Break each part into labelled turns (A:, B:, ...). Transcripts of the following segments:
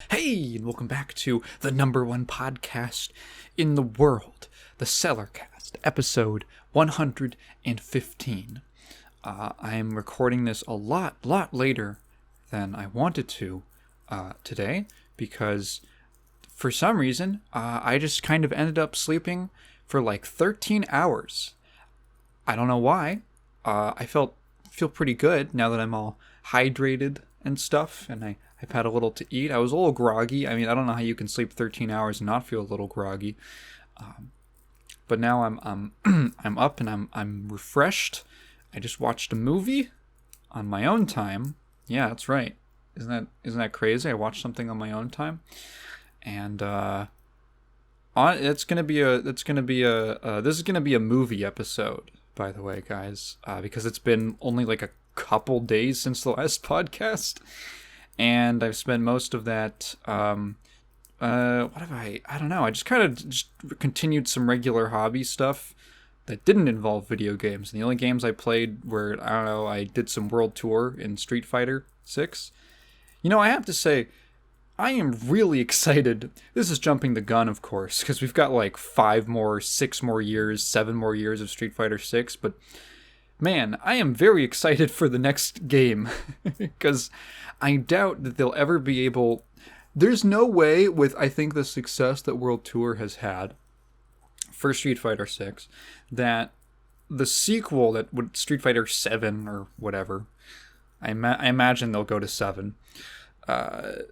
A: Hey, and welcome back to the number one podcast in the world, the Cellarcast, episode 115. I am recording this a lot later than I wanted to today because for some reason I just kind of ended up sleeping for like 13 hours. I don't know why. I feel pretty good now that I'm all hydrated and stuff, and I've had a little to eat. I was a little groggy. I mean, I don't know how you can sleep 13 hours and not feel a little groggy. But now I'm I'm up and I'm refreshed. I just watched a movie on my own time. Yeah, that's right. Isn't that crazy? I watched something on my own time, and this is gonna be a movie episode, by the way, guys, because it's been only like a couple days since the last podcast. And I've spent most of that, what have I don't know, I just kind of just continued some regular hobby stuff that didn't involve video games. And the only games I played were, I don't know, I did some World Tour in Street Fighter 6. You know, I have to say, I am really excited. This is jumping the gun, of course, because we've got like 5 more, 6 more years, 7 more years of Street Fighter 6, but man, I am very excited for the next game, because I doubt that they'll ever be able... There's no way, with, I think, the success that World Tour has had for Street Fighter 6, that the sequel that would Street Fighter 7 or whatever, I imagine they'll go to 7, that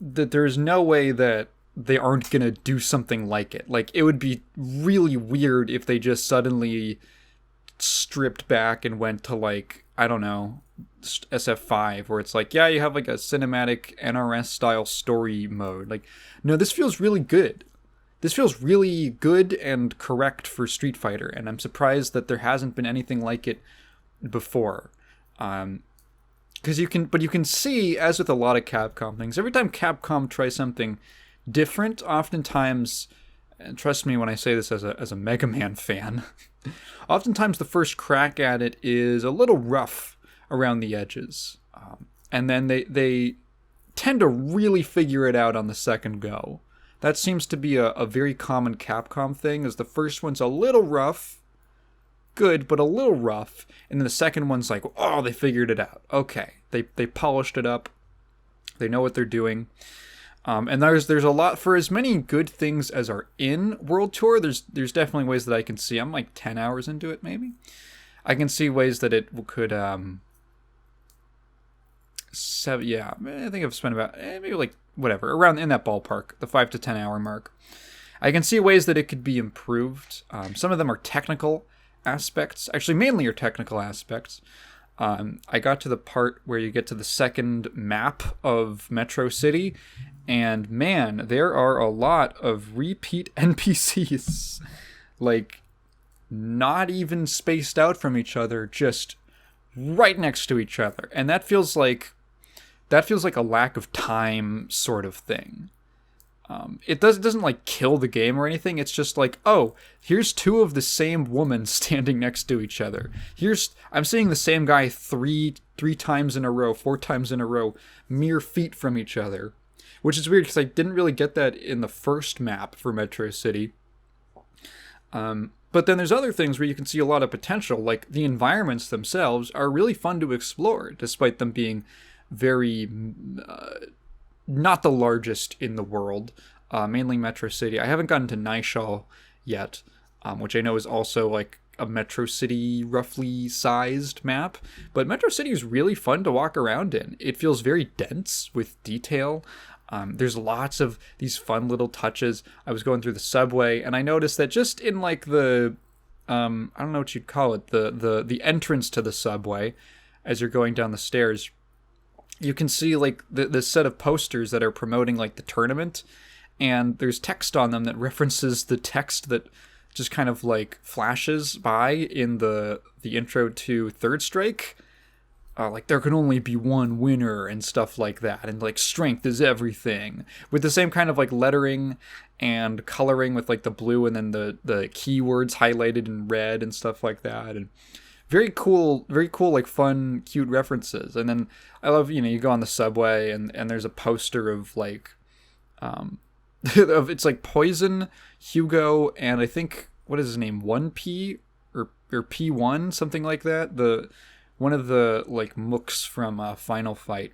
A: there's no way that they aren't going to do something like it. Like, it would be really weird if they just suddenly stripped back and went to, like, I don't know, SF5, where it's like, yeah, you have like a cinematic NRS style story mode. Like, no, this feels really good. This feels really good and correct for Street Fighter, and I'm surprised that there hasn't been anything like it before. Because you can see, as with a lot of Capcom things, every time Capcom tries something different, oftentimes, and trust me when I say this as a Mega Man fan, oftentimes the first crack at it is a little rough around the edges. And then they tend to really figure it out on the second go. That seems to be a very common Capcom thing, is the first one's a little rough, good, but a little rough, and then the second one's like, oh, they figured it out. Okay, they polished it up. They know what they're doing. And there's a lot, for as many good things as are in World Tour, there's definitely ways that I can see. I'm like 10 hours into it, maybe. I can see ways that it could, I think I've spent about, maybe like, whatever, around in that ballpark, the 5 to 10 hour mark. I can see ways that it could be improved. Some of them are technical aspects, actually mainly are technical aspects. I got to the part where you get to the second map of Metro City, and man, there are a lot of repeat NPCs. Like, not even spaced out from each other, just right next to each other. And that feels like a lack of time sort of thing. It doesn't like kill the game or anything. It's just like, oh, here's 2 of the same woman standing next to each other. I'm seeing the same guy three times in a row, 4 times in a row, mere feet from each other, which is weird because I didn't really get that in the first map for Metro City. But then there's other things where you can see a lot of potential, like the environments themselves are really fun to explore, despite them being very not the largest in the world, mainly Metro City. I haven't gotten to Nishal yet, which I know is also like a Metro City roughly sized map, but Metro City is really fun to walk around in. It feels very dense with detail. There's lots of these fun little touches. I was going through the subway and I noticed that just in like the I don't know what you'd call it, the entrance to the subway as you're going down the stairs, you can see like the set of posters that are promoting like the tournament, and there's text on them that references the text that just kind of like flashes by in the intro to Third Strike. Like there can only be one winner and stuff like that, and like strength is everything, with the same kind of like lettering and coloring with like the blue and then the keywords highlighted in red and stuff like that. And very cool, like fun, cute references. And then I love, you go on the subway and there's a poster of like, of it's like Poison, Hugo, and I think what is his name, 1P or P1, something like that. The one of the like mooks from Final Fight,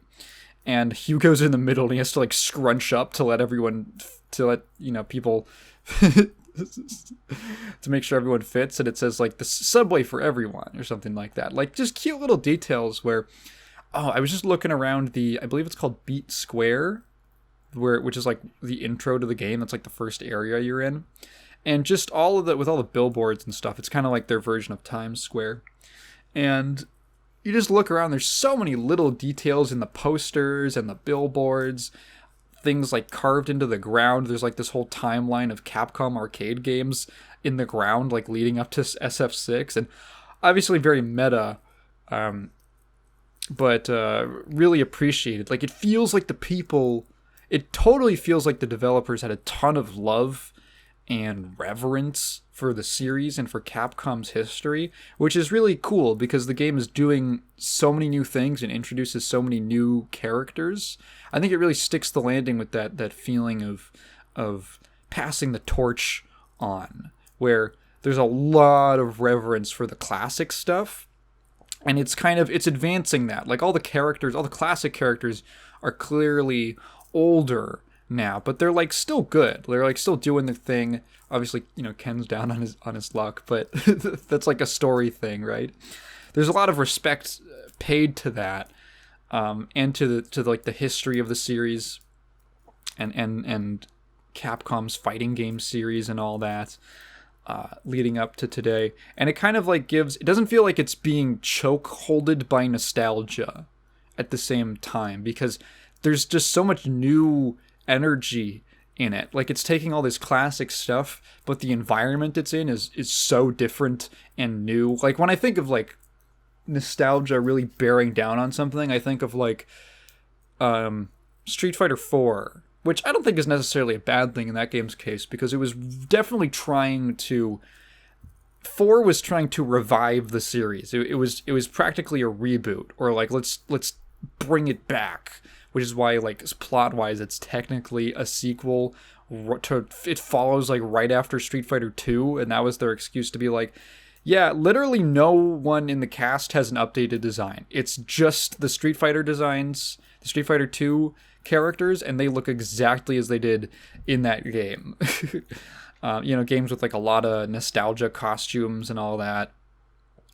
A: and Hugo's in the middle and he has to like scrunch up to let people to make sure everyone fits, and it says like the subway for everyone or something like that. Like just cute little details where I was just looking around I believe it's called Beat Square, which is like the intro to the game. That's like the first area you're in. And just all of with all the billboards and stuff, it's kind of like their version of Times Square. And you just look around, there's so many little details in the posters and the billboards, things like carved into the ground. There's like this whole timeline of Capcom arcade games in the ground, like leading up to SF6, and obviously very meta, but really appreciated. Like it totally feels like the developers had a ton of love and reverence for the series and for Capcom's history, which is really cool because the game is doing so many new things and introduces so many new characters. I think it really sticks the landing with that feeling of passing the torch on, where there's a lot of reverence for the classic stuff, and it's advancing that. Like all the classic characters are clearly older now, but they're like still good. They're like still doing the thing. Obviously, Ken's down on his luck, but that's like a story thing, right? There's a lot of respect paid to that, and to like the history of the series, and Capcom's fighting game series and all that, leading up to today. And it kind of like it doesn't feel like it's being chokeholded by nostalgia at the same time, because there's just so much new energy in it. Like it's taking all this classic stuff, but the environment it's in is so different and new. Like when I think of like nostalgia really bearing down on something, I think of like Street Fighter 4, which I don't think is necessarily a bad thing in that game's case, because it was definitely trying to 4 was trying to revive the series. It was practically a reboot, or like let's bring it back, which is why, like, plot-wise, it's technically a sequel. It follows, like, right after Street Fighter 2, and that was their excuse to be like, yeah, literally no one in the cast has an updated design. It's just the Street Fighter designs, the Street Fighter 2 characters, and they look exactly as they did in that game. Games with, like, a lot of nostalgia costumes and all that.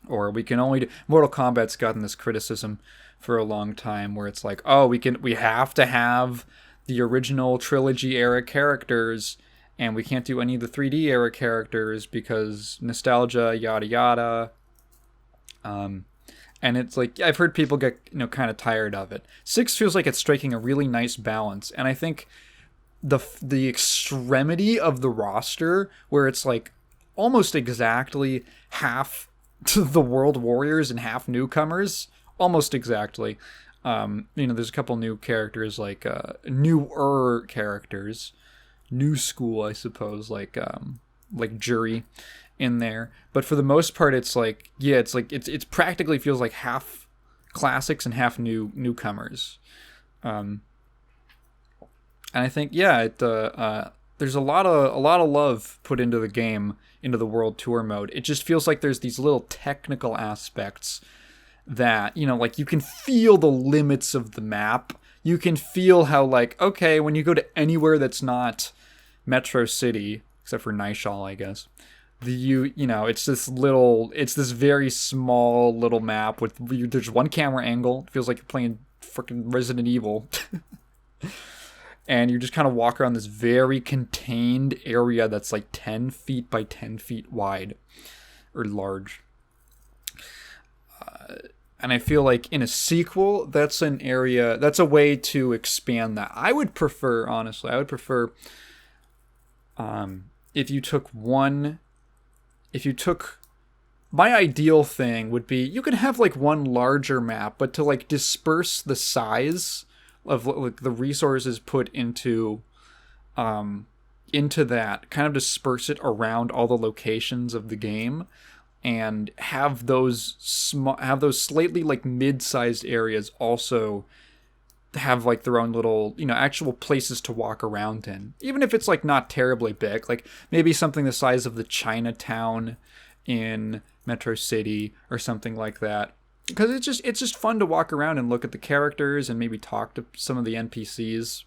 A: Or we can only Mortal Kombat's gotten this criticism for a long time, where it's like, we have to have the original trilogy era characters, and we can't do any of the 3D era characters because nostalgia, yada yada. And it's like, I've heard people get kind of tired of it. 6 feels like it's striking a really nice balance, and I think the extremity of the roster, where it's like almost exactly half to the World Warriors and half newcomers. Almost exactly. There's a couple new characters, like newer characters, new school, I suppose, like Jury in there. But for the most part, it's like, yeah, it's practically feels like half classics and half newcomers. And I think, yeah, there's a lot of love put into the game, into the World Tour mode. It just feels like there's these little technical aspects that, like you can feel the limits of the map. You can feel how, like, okay, when you go to anywhere that's not Metro City, except for Nishal, I guess, it's this very small little map with, there's one camera angle. It feels like you're playing freaking Resident Evil. And you just kind of walk around this very contained area that's like 10 feet by 10 feet wide, or large. And I feel like in a sequel, that's a way to expand that. I would prefer, honestly, if you took my ideal thing would be, you could have like one larger map, but to like disperse the size of like the resources put into that, kind of disperse it around all the locations of the game. and have those slightly like mid-sized areas also have like their own little, actual places to walk around in, even if it's like not terribly big, like maybe something the size of the Chinatown in Metro City or something like that, because it's just fun to walk around and look at the characters and maybe talk to some of the NPCs.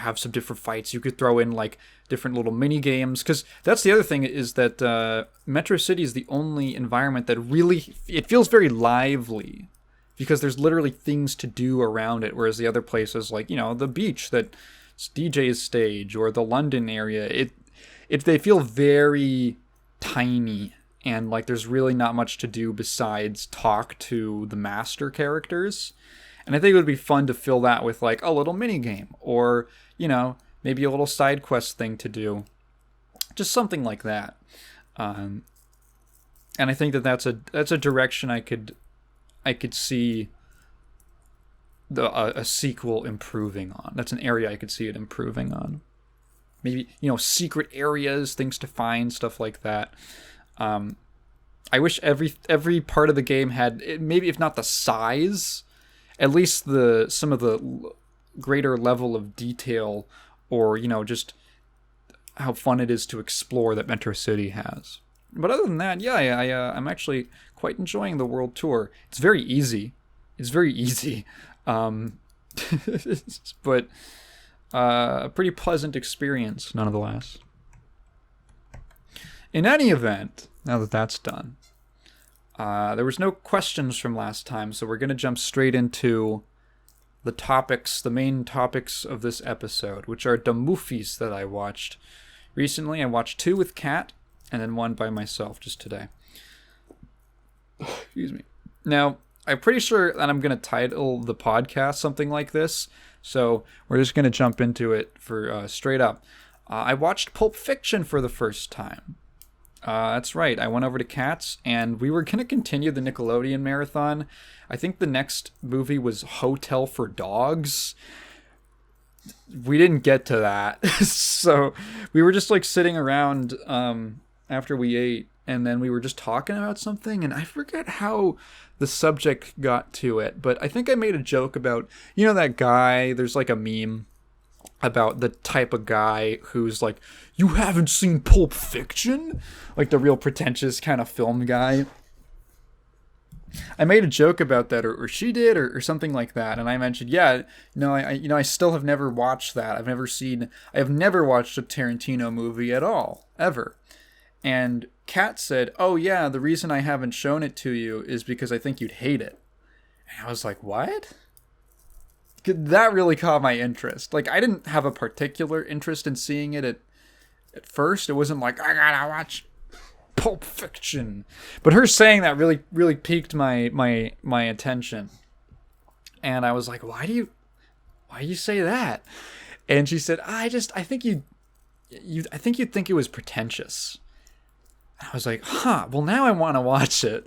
A: Have some different fights. You could throw in like different little mini games, because that's the other thing, is that Metro City is the only environment that really, it feels very lively, because there's literally things to do around it, whereas the other places, like the beach, that DJ's stage, or the London area, they feel very tiny, and like there's really not much to do besides talk to the master characters. And I think it would be fun to fill that with like a little mini game, or maybe a little side quest thing to do, just something like that. And I think that's a direction I could see a sequel improving on. That's an area I could see it improving on. Maybe secret areas, things to find, stuff like that. I wish every part of the game had, maybe if not the size, at least some of the greater level of detail, or just how fun it is to explore that Metro City has. But other than that, yeah, I'm actually quite enjoying the World Tour. It's very easy. But a pretty pleasant experience nonetheless. In any event, now that that's done, there was no questions from last time, so we're going to jump straight into the main topics of this episode, which are the movies that I watched recently. I watched 2 with Kat, and then 1 by myself just today. Excuse me. Now, I'm pretty sure that I'm going to title the podcast something like this, so we're just going to jump into it for straight up. I watched Pulp Fiction for the first time. That's right. I went over to Kat's, and we were going to continue the Nickelodeon marathon. I think the next movie was Hotel for Dogs. We didn't get to that. So we were just like sitting around after we ate, and then we were just talking about something, and I forget how the subject got to it, but I think I made a joke about, that guy, there's like a meme about the type of guy who's like, you haven't seen Pulp Fiction? Like the real pretentious kind of film guy. I made a joke about that, or she did, or something like that, and I mentioned, I still have never watched that. I have never watched a Tarantino movie at all, ever. And Kat said, oh yeah, the reason I haven't shown it to you is because I think you'd hate it. And I was like, what? That really caught my interest. Like, I didn't have a particular interest in seeing it at first. It wasn't like, I gotta watch Pulp Fiction. But her saying that really, really piqued my attention. And I was like, why do you say that? And she said, I think you'd think it was pretentious. I was like, well, now I want to watch it.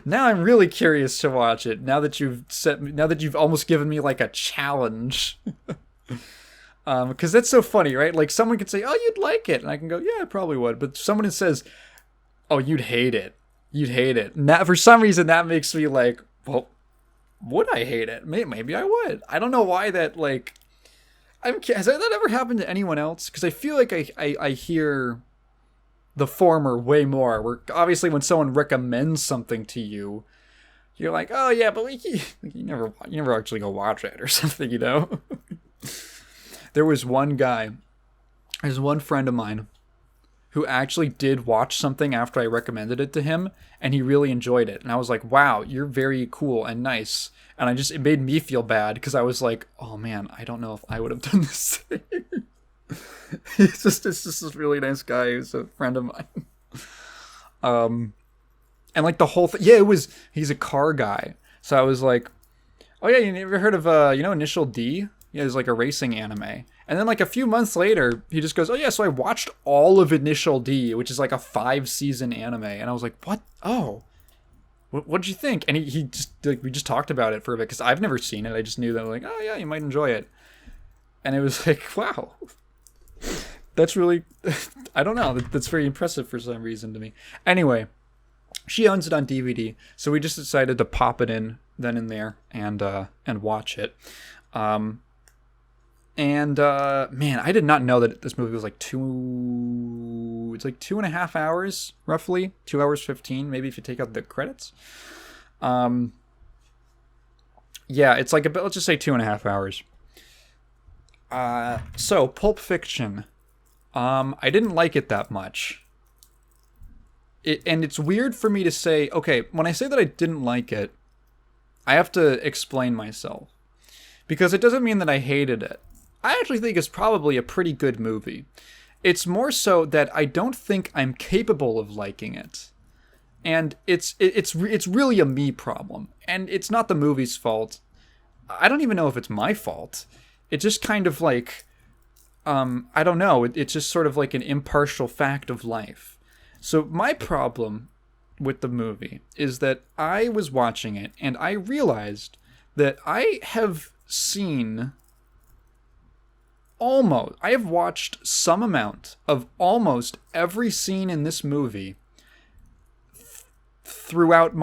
A: Now I'm really curious to watch it. Now that you've almost given me like a challenge. Because that's so funny, right? Like someone could say, oh, you'd like it. And I can go, yeah, I probably would. But someone that says, oh, you'd hate it. Now, for some reason, that makes me like, well, would I hate it? Maybe I would. I don't know why that, like, has that ever happened to anyone else? Because I feel like I hear the former way more, where obviously when someone recommends something to you, you're like, oh yeah, but you never actually go watch it or something, There's one friend of mine who actually did watch something after I recommended it to him, and he really enjoyed it. And I was like, wow, you're very cool and nice. And it made me feel bad, because I was like, oh man, I don't know if I would have done this. He's just this really nice guy who's a friend of mine. And like the whole thing, he's a car guy. So I was like, oh yeah, you never heard of, Initial D? Yeah, it's like a racing anime. And then like a few months later, he just goes, oh yeah, so I watched all of Initial D, which is like a 5-season anime. And I was like, what? Oh, what did you think? And he just, we just talked about it for a bit, because I've never seen it. I just knew that, like, oh yeah, you might enjoy it. And it was like, wow. That's really, I don't know. That's very impressive for some reason to me. Anyway, she owns it on DVD, so we just decided to pop it in then and there and watch it. Man, I did not know that this movie was like it's like 2.5 hours, roughly 2 hours 15, maybe if you take out the credits. Yeah, it's like let's just say 2.5 hours. So Pulp Fiction. I didn't like it that much. And it's weird for me to say, okay, when I say that I didn't like it, I have to explain myself. Because it doesn't mean that I hated it. I actually think it's probably a pretty good movie. It's more so that I don't think I'm capable of liking it. And it's really a me problem. And it's not the movie's fault. I don't even know if it's my fault. It's just kind of like, I don't know. It's just sort of like an impartial fact of life. So my problem with the movie is that I was watching it and I realized that I have watched some amount of almost every scene in this movie throughout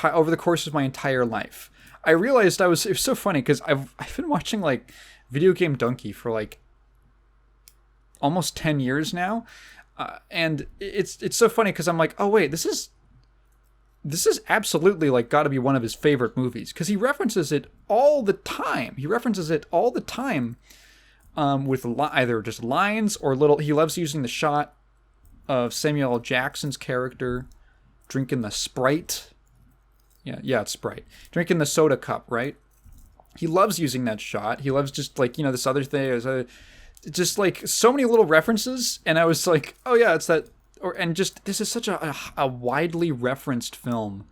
A: over the course of my entire life. I realized it was so funny because I've been watching like Video Game Donkey for like almost 10 years now. And it's so funny because I'm like, oh wait, this is absolutely like got to be one of his favorite movies because he references it all the time. With either just lines or little. He loves using the shot of Samuel L. Jackson's character drinking the Sprite. Yeah, it's Sprite. Drinking the soda cup, right? He loves using that shot. He loves just like, this other thing. Just like so many little references, and I was like, oh yeah, it's that. This is such a widely referenced film.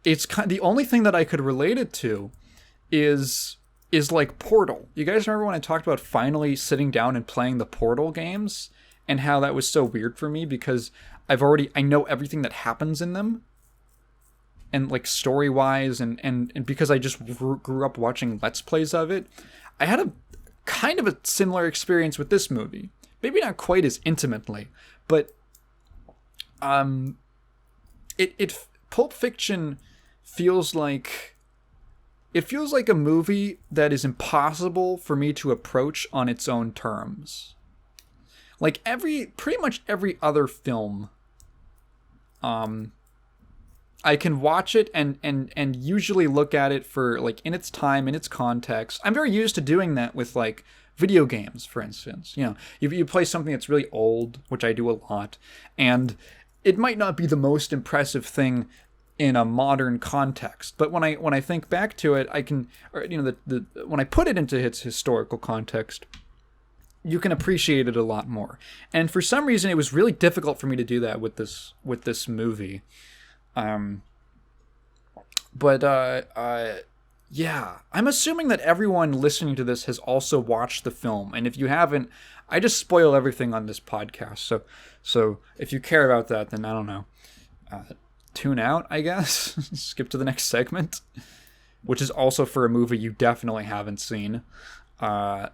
A: It's the only thing that I could relate it to is like Portal. You guys remember when I talked about finally sitting down and playing the Portal games and how that was so weird for me because I know everything that happens in them and like story wise and because I just grew up watching Let's Plays of it. I had a kind of a similar experience with this movie. Maybe not quite as intimately, but Pulp Fiction feels like a movie that is impossible for me to approach on its own terms. Like pretty much every other film, I can watch it and usually look at it for like in its time, in its context. I'm very used to doing that with like video games, for instance. You play something that's really old, which I do a lot, and it might not be the most impressive thing in a modern context, but when I think back to it, I can, when I put it into its historical context, you can appreciate it a lot more. And for some reason, it was really difficult for me to do that with this movie. Yeah, I'm assuming that everyone listening to this has also watched the film, and if you haven't, I just spoil everything on this podcast. So if you care about that, then I don't know. Tune out, I guess. Skip to the next segment, which is also for a movie you definitely haven't seen. A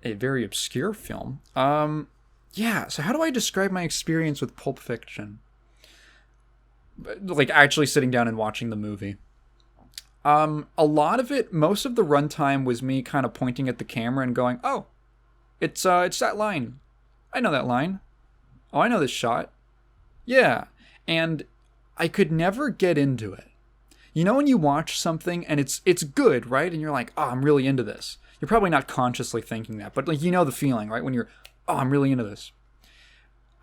A: very obscure film. Yeah, so how do I describe my experience with Pulp Fiction? Like actually sitting down and watching the movie. A lot of it, most of the runtime was me kind of pointing at the camera and going, oh, it's that line. I know that line. Oh, I know this shot. Yeah, and I could never get into it. When you watch something and it's good, right? And you're like, oh, I'm really into this. You're probably not consciously thinking that, but like the feeling, right? When you're, oh, I'm really into this.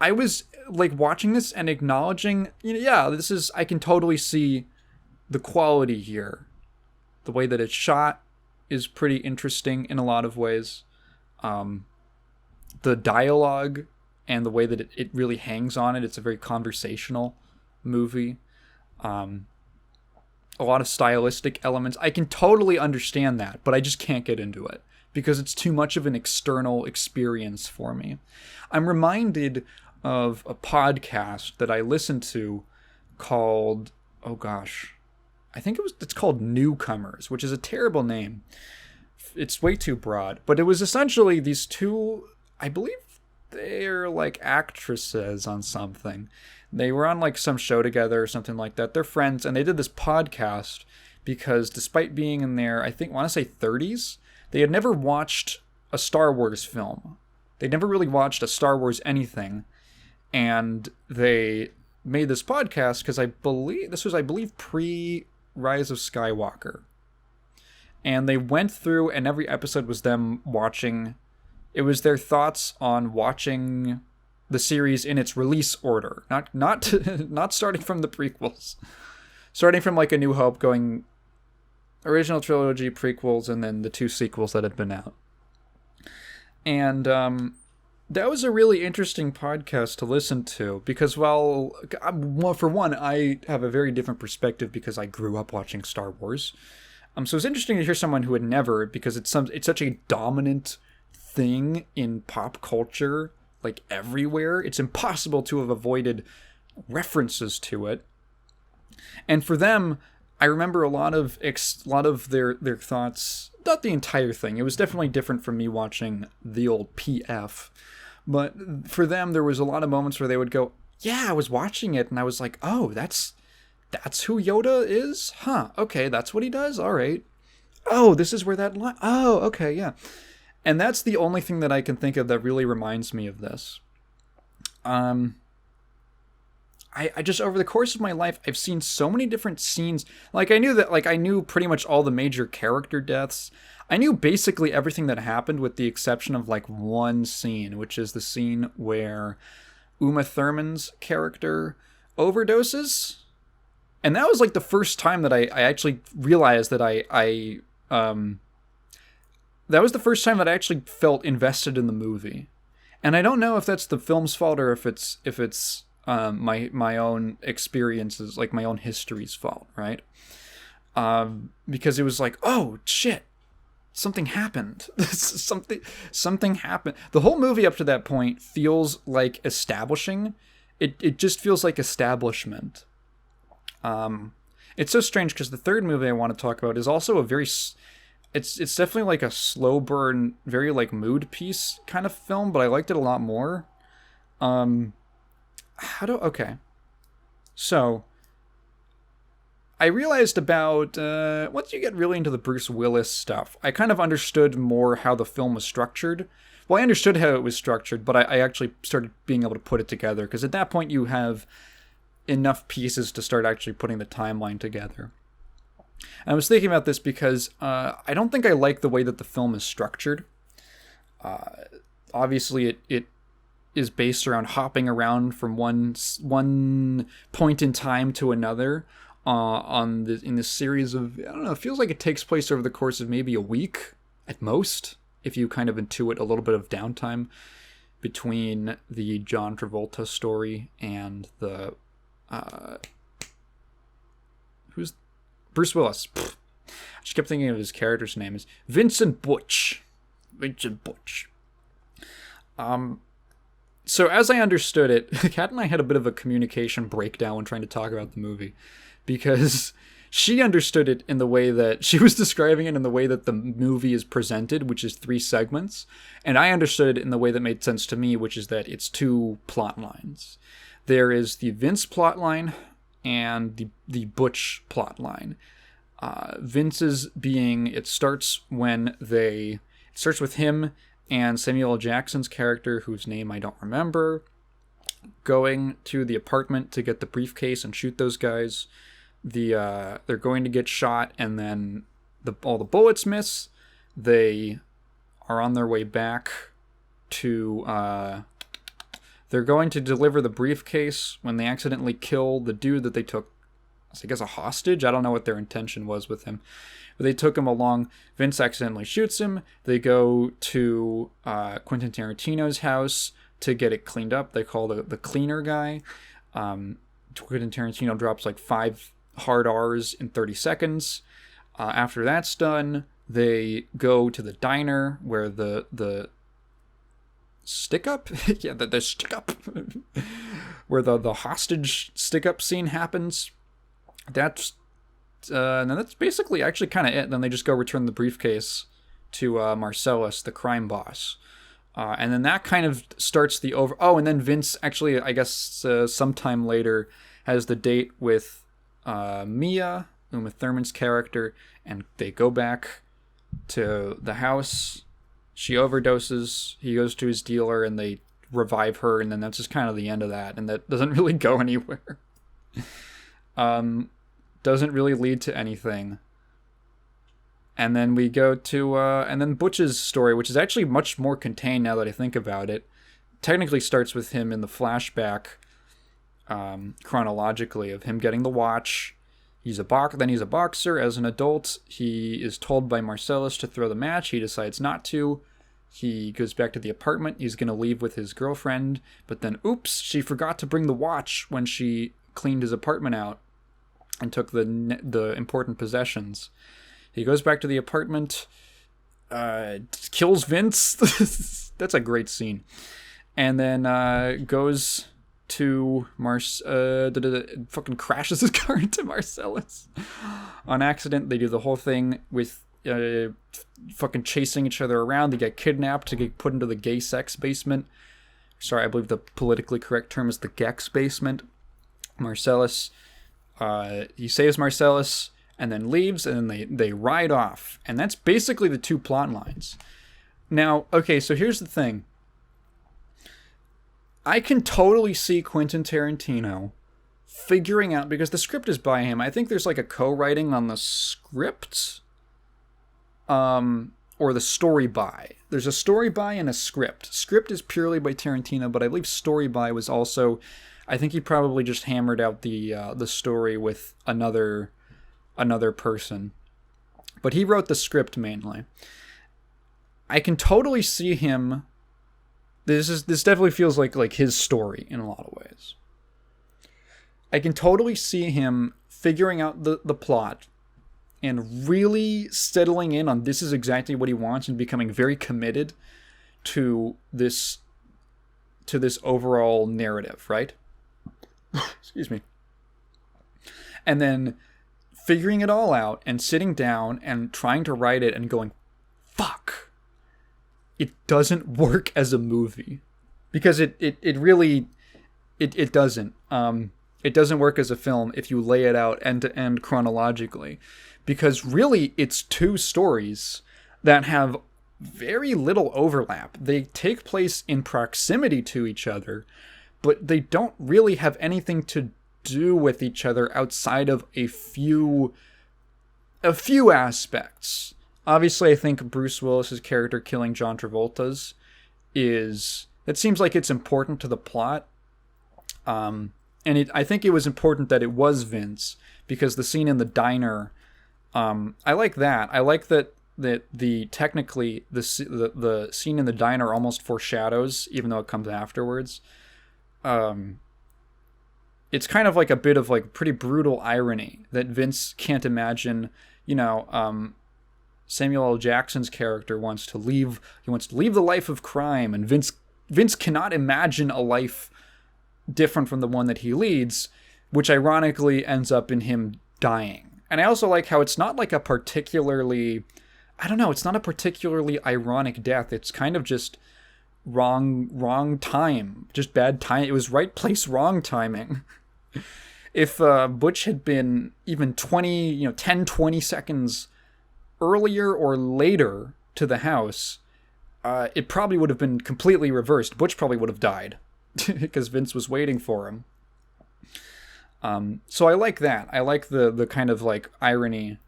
A: I was like watching this and acknowledging, I can totally see the quality here. The way that it's shot is pretty interesting in a lot of ways. The dialogue and the way that it really hangs on it. It's a very conversational movie. A lot of stylistic elements. I can totally understand that, but I just can't get into it because it's too much of an external experience for me. I'm reminded of a podcast that I listened to called, oh gosh, I think it's called Newcomers, which is a terrible name it's way too broad. But it was essentially these two, I believe they're like actresses on something. They were on like some show together or something like that. They're friends, and they did this podcast because despite being in their, I want to say 30s, they had never watched a Star Wars film. They'd never really watched a Star Wars anything. And they made this podcast because I believe pre-Rise of Skywalker. And they went through, and every episode was them watching. It was their thoughts on watching the series in its release order, not starting from the prequels, starting from like A New Hope, going original trilogy, prequels, and then the 2 sequels that had been out. And that was a really interesting podcast to listen to because, well, for one, I have a very different perspective because I grew up watching Star Wars. So it's interesting to hear someone who had never, because it's such a dominant thing in pop culture, like everywhere. It's impossible to have avoided references to it. And for them, I remember a lot of their thoughts. Not the entire thing. It was definitely different from me watching the old PF. But for them, there was a lot of moments where they would go, "Yeah, I was watching it, and I was like, oh, that's who Yoda is? Huh, okay, that's what he does? All right. Oh, this is where that line... Oh, okay, yeah." And that's the only thing that I can think of that really reminds me of this. I just, over the course of my life, I've seen so many different scenes. Like, I knew pretty much all the major character deaths. I knew basically everything that happened with the exception of, like, one scene, which is the scene where Uma Thurman's character overdoses. And that was, like, the first time that I actually realized that that was the first time that I actually felt invested in the movie. And I don't know if that's the film's fault or if it's my own experiences, like my own history's fault, right? Because it was like, oh shit, something happened. something happened. The whole movie up to that point feels like establishing. It just feels like establishment. It's so strange because the third movie I want to talk about is also a very... It's definitely like a slow burn, very like mood piece kind of film, but I liked it a lot more. Okay. So, I realized about, once you get really into the Bruce Willis stuff, I kind of understood more how the film was structured. Well, I understood how it was structured, but I actually started being able to put it together, because at that point you have enough pieces to start actually putting the timeline together. And I was thinking about this because I don't think I like the way that the film is structured. Obviously, it is based around hopping around from one point in time to another in this series of, I don't know, it feels like it takes place over the course of maybe a week at most, if you kind of intuit a little bit of downtime between the John Travolta story and the who's Bruce Willis. I just kept thinking of his character's name is Vincent Butch. So as I understood it, Kat and I had a bit of a communication breakdown when trying to talk about the movie, because she understood it in the way that she was describing it in the way that the movie is presented, which is 3 segments, and I understood it in the way that made sense to me, which is that it's 2 plot lines. There is the Vince plot line and the Butch plot line. Vince's being, it starts with him and Samuel L. Jackson's character, whose name I don't remember, going to the apartment to get the briefcase and shoot those guys. They're going to get shot, and then all the bullets miss. They are on their way back to... they're going to deliver the briefcase when they accidentally kill the dude that they took, I guess, a hostage. I don't know what their intention was with him. But they took him along. Vince accidentally shoots him. They go to Quentin Tarantino's house to get it cleaned up. They call the cleaner guy. Quentin Tarantino drops like 5 hard R's in 30 seconds. After that's done, they go to the diner where the stick-up? Yeah, the stick-up. Where the hostage stick-up scene happens. And that's basically actually kind of it. Then they just go return the briefcase to Marcellus, the crime boss. And then that kind of starts the over. Oh, and then Vince actually, I guess, sometime later has the date with Mia, Uma Thurman's character, and they go back to the house. She overdoses. He goes to his dealer, and they revive her, and then that's just kind of the end of that. And that doesn't really go anywhere. Doesn't really lead to anything. And then we go to, and then Butch's story, which is actually much more contained now that I think about it. Technically starts with him in the flashback, chronologically, of him getting the watch. Then he's a boxer. As an adult, he is told by Marcellus to throw the match. He decides not to. He goes back to the apartment. He's going to leave with his girlfriend. But then, oops, she forgot to bring the watch when she cleaned his apartment out and took the important possessions. He goes back to the apartment, kills Vince. That's a great scene. And then goes to fucking crashes his car into Marcellus on accident. They do the whole thing with fucking chasing each other around. They get kidnapped to get put into the gay sex basement. Sorry, I believe the politically correct term is the Gex basement. Marcellus, he saves Marcellus and then leaves, and then they ride off. And that's basically the two plot lines. Now, okay, so here's the thing. I can totally see Quentin Tarantino figuring out, because the script is by him. I think there's like a co-writing on the script, or the story by. There's a story by and a script. Script is purely by Tarantino, but I believe story by was also, I think he probably just hammered out the story with another person. But he wrote the script mainly. I can totally see him. This definitely feels like his story in a lot of ways. I can totally see him figuring out the plot and really settling in on this is exactly what he wants and becoming very committed to this overall narrative, right? Excuse me. And then figuring it all out and sitting down and trying to write it and going, fuck. It doesn't work as a movie, because it really doesn't. It doesn't work as a film if you lay it out end to end chronologically, because really it's two stories that have very little overlap. They take place in proximity to each other, but they don't really have anything to do with each other outside of a few aspects. Obviously, I think Bruce Willis's character killing John Travolta's it seems like it's important to the plot. And I think it was important that it was Vince, because the scene in the diner, I like that. I like that technically the scene in the diner almost foreshadows, even though it comes afterwards. It's kind of like a bit of like pretty brutal irony that Vince can't imagine, Samuel L. Jackson's character wants to leave the life of crime, and Vince cannot imagine a life different from the one that he leads, which ironically ends up in him dying. And I also like how it's not like a particularly, it's not a particularly ironic death. It's kind of just wrong time, just bad time. It was right place, wrong timing. If Butch had been even 10, 20 seconds earlier or later to the house, it probably would have been completely reversed. Butch probably would have died because Vince was waiting for him. So I like that. I like the kind of like irony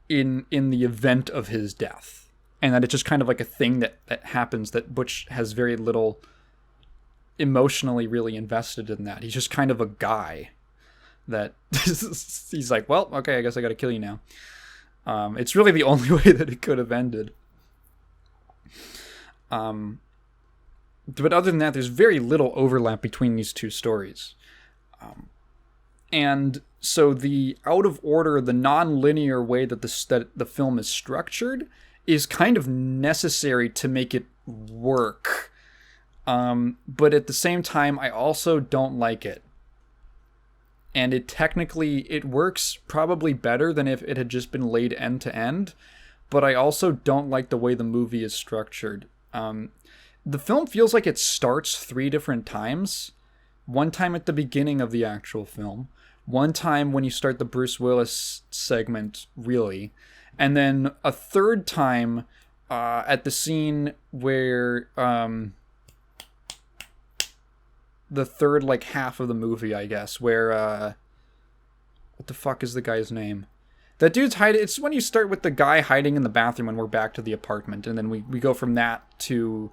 A: in the event of his death, and that it's just kind of like a thing that happens that Butch has very little emotionally really invested in. That he's just kind of a guy that he's like, well, okay, I guess I gotta kill you now. It's really the only way that it could have ended. But other than that, there's very little overlap between these two stories. And so the out of order, the non-linear way that the film is structured is kind of necessary to make it work. But at the same time, I also don't like it. And it works probably better than if it had just been laid end to end. but I also don't like the way the movie is structured. The film feels like it starts 3 different times. One time at the beginning of the actual film, one time when you start the Bruce Willis segment, really, and then a third time at the scene where the third like half of the movie, I guess, where what the fuck is the guy's name? That dude's hiding. It's when you start with the guy hiding in the bathroom and we're back to the apartment, and then we go from that to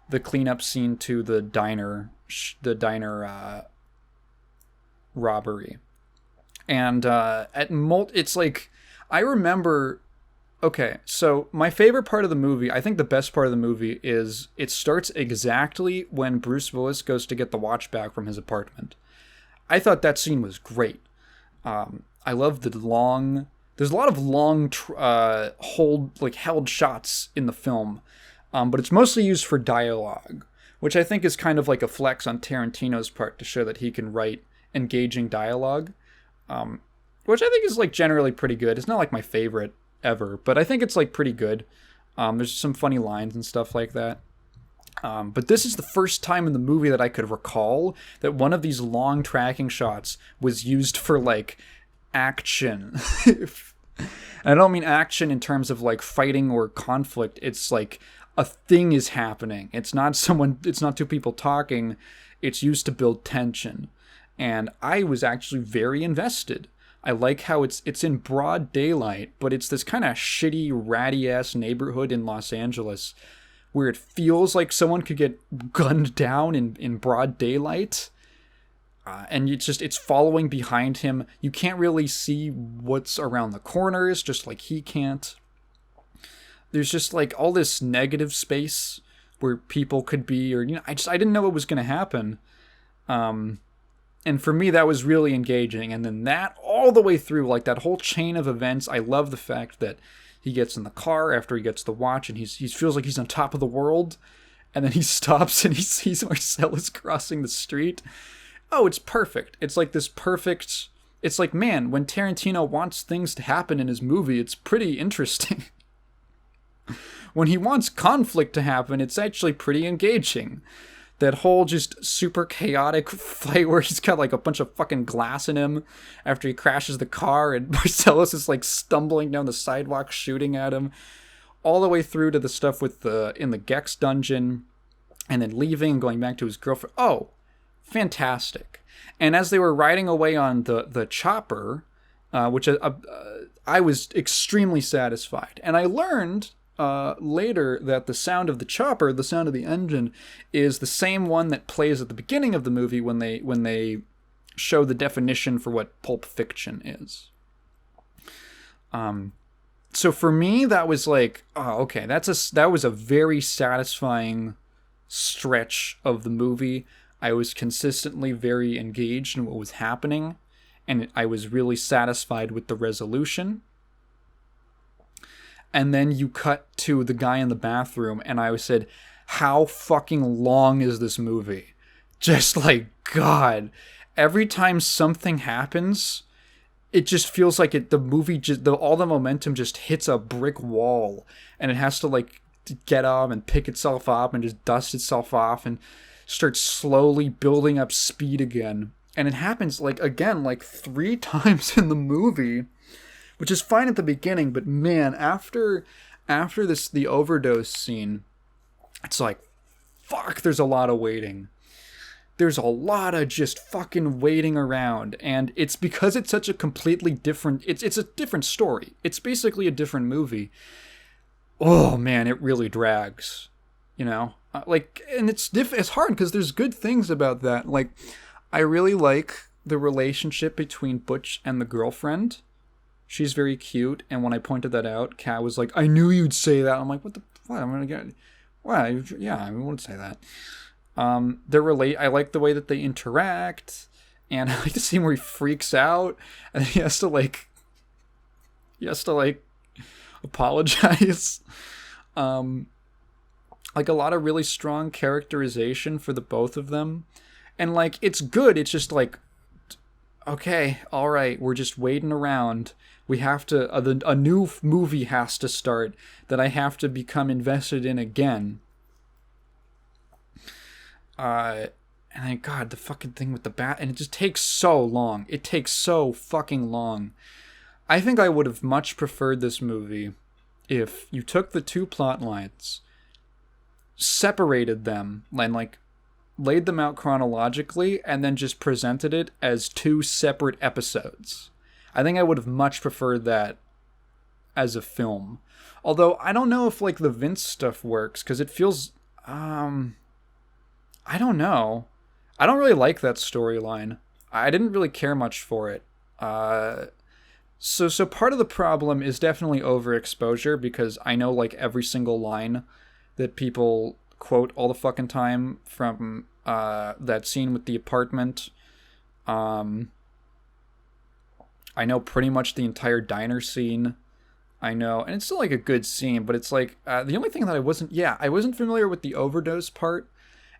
A: the cleanup scene to the diner robbery. And it's like, I remember, okay, so my favorite part of the movie, I think the best part of the movie is it starts exactly when Bruce Willis goes to get the watch back from his apartment. I thought that scene was great. I love there's a lot of long held shots in the film, but it's mostly used for dialogue, which I think is kind of like a flex on Tarantino's part to show that he can write engaging dialogue, which I think is like generally pretty good. It's not like my favorite ever, but I think it's like pretty good. There's some funny lines and stuff like that. But this is the first time in the movie that I could recall that one of these long tracking shots was used for like action. And I don't mean action in terms of like fighting or conflict. It's like a thing is happening. It's not 2 people talking. It's used to build tension. And I was actually very invested. I like how it's in broad daylight, but it's this kind of shitty, ratty-ass neighborhood in Los Angeles where it feels like someone could get gunned down in broad daylight. And it's following behind him. You can't really see what's around the corners, just like he can't. There's just like all this negative space where people could be, or I didn't know what was going to happen. And for me, that was really engaging. And then that all the way through, like that whole chain of events, I love the fact that he gets in the car after he gets the watch and he feels like he's on top of the world. And then he stops and he sees Marcellus crossing the street. Oh, it's perfect. It's like this perfect... It's like, man, when Tarantino wants things to happen in his movie, it's pretty interesting. When he wants conflict to happen, it's actually pretty engaging. That whole just super chaotic fight where he's got like a bunch of fucking glass in him after he crashes the car and Marcellus is like stumbling down the sidewalk shooting at him. All the way through to the stuff with in the Gex dungeon and then leaving and going back to his girlfriend. Oh, fantastic. And as they were riding away on the chopper, which I was extremely satisfied. And I learned later that the sound of the chopper, the sound of the engine, is the same one that plays at the beginning of the movie when they show the definition for what Pulp Fiction is. So for me, that was like, oh, okay, that was a very satisfying stretch of the movie. I was consistently very engaged in what was happening, and I was really satisfied with the resolution. And then you cut to the guy in the bathroom, and I said, how fucking long is this movie? Just like, God, every time something happens, it just feels like the movie, all the momentum just hits a brick wall, and it has to like get up and pick itself up and just dust itself off and start slowly building up speed again. And it happens like 3 times in the movie, which is fine at the beginning, but man, after the overdose scene, it's like, fuck, there's a lot of waiting. There's a lot of just fucking waiting around, and it's because it's such a completely different, it's a different story. It's basically a different movie. Oh man, it really drags, and it's hard because there's good things about that. Like, I really like the relationship between Butch and the girlfriend. She's very cute, and when I pointed that out, Kat was like, I knew you'd say that. I'm like, what? I'm gonna get... Well, yeah, I wouldn't say that. I like the way that they interact, and I like the scene where he freaks out, and he has to apologize. Like a lot of really strong characterization for the both of them. And like, it's good. It's just like, okay, all right, we're just waiting around. we have to a new movie has to start that I have to become invested in again. And then, God, the fucking thing with the bat, and it just takes so long. It takes so fucking long. I think I would have much preferred this movie if you took the two plot lines, separated them, and like laid them out chronologically, and then just presented it as two separate episodes. I think I would have much preferred that as a film. Although I don't know if like the Vince stuff works, because it feels I don't know. I don't really like that storyline. I didn't really care much for it. So part of the problem is definitely overexposure, because I know like every single line that people quote all the fucking time from that scene with the apartment. I know pretty much the entire diner scene. I know, and it's still like a good scene, but it's like the only thing that I wasn't familiar with the overdose part,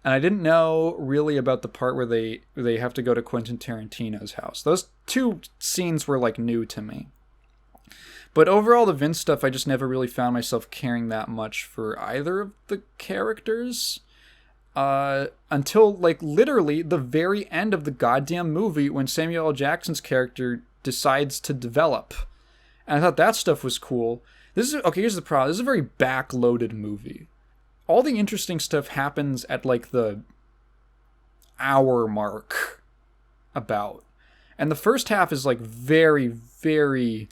A: and I didn't know really about the part where they have to go to Quentin Tarantino's house. Those two scenes were like new to me. But overall, the Vince stuff, I just never really found myself caring that much for either of the characters. Until like literally the very end of the goddamn movie, when Samuel L. Jackson's character decides to develop. And I thought that stuff was cool. Here's the problem. This is a very backloaded movie. All the interesting stuff happens at like the hour mark about. And the first half is like very, very,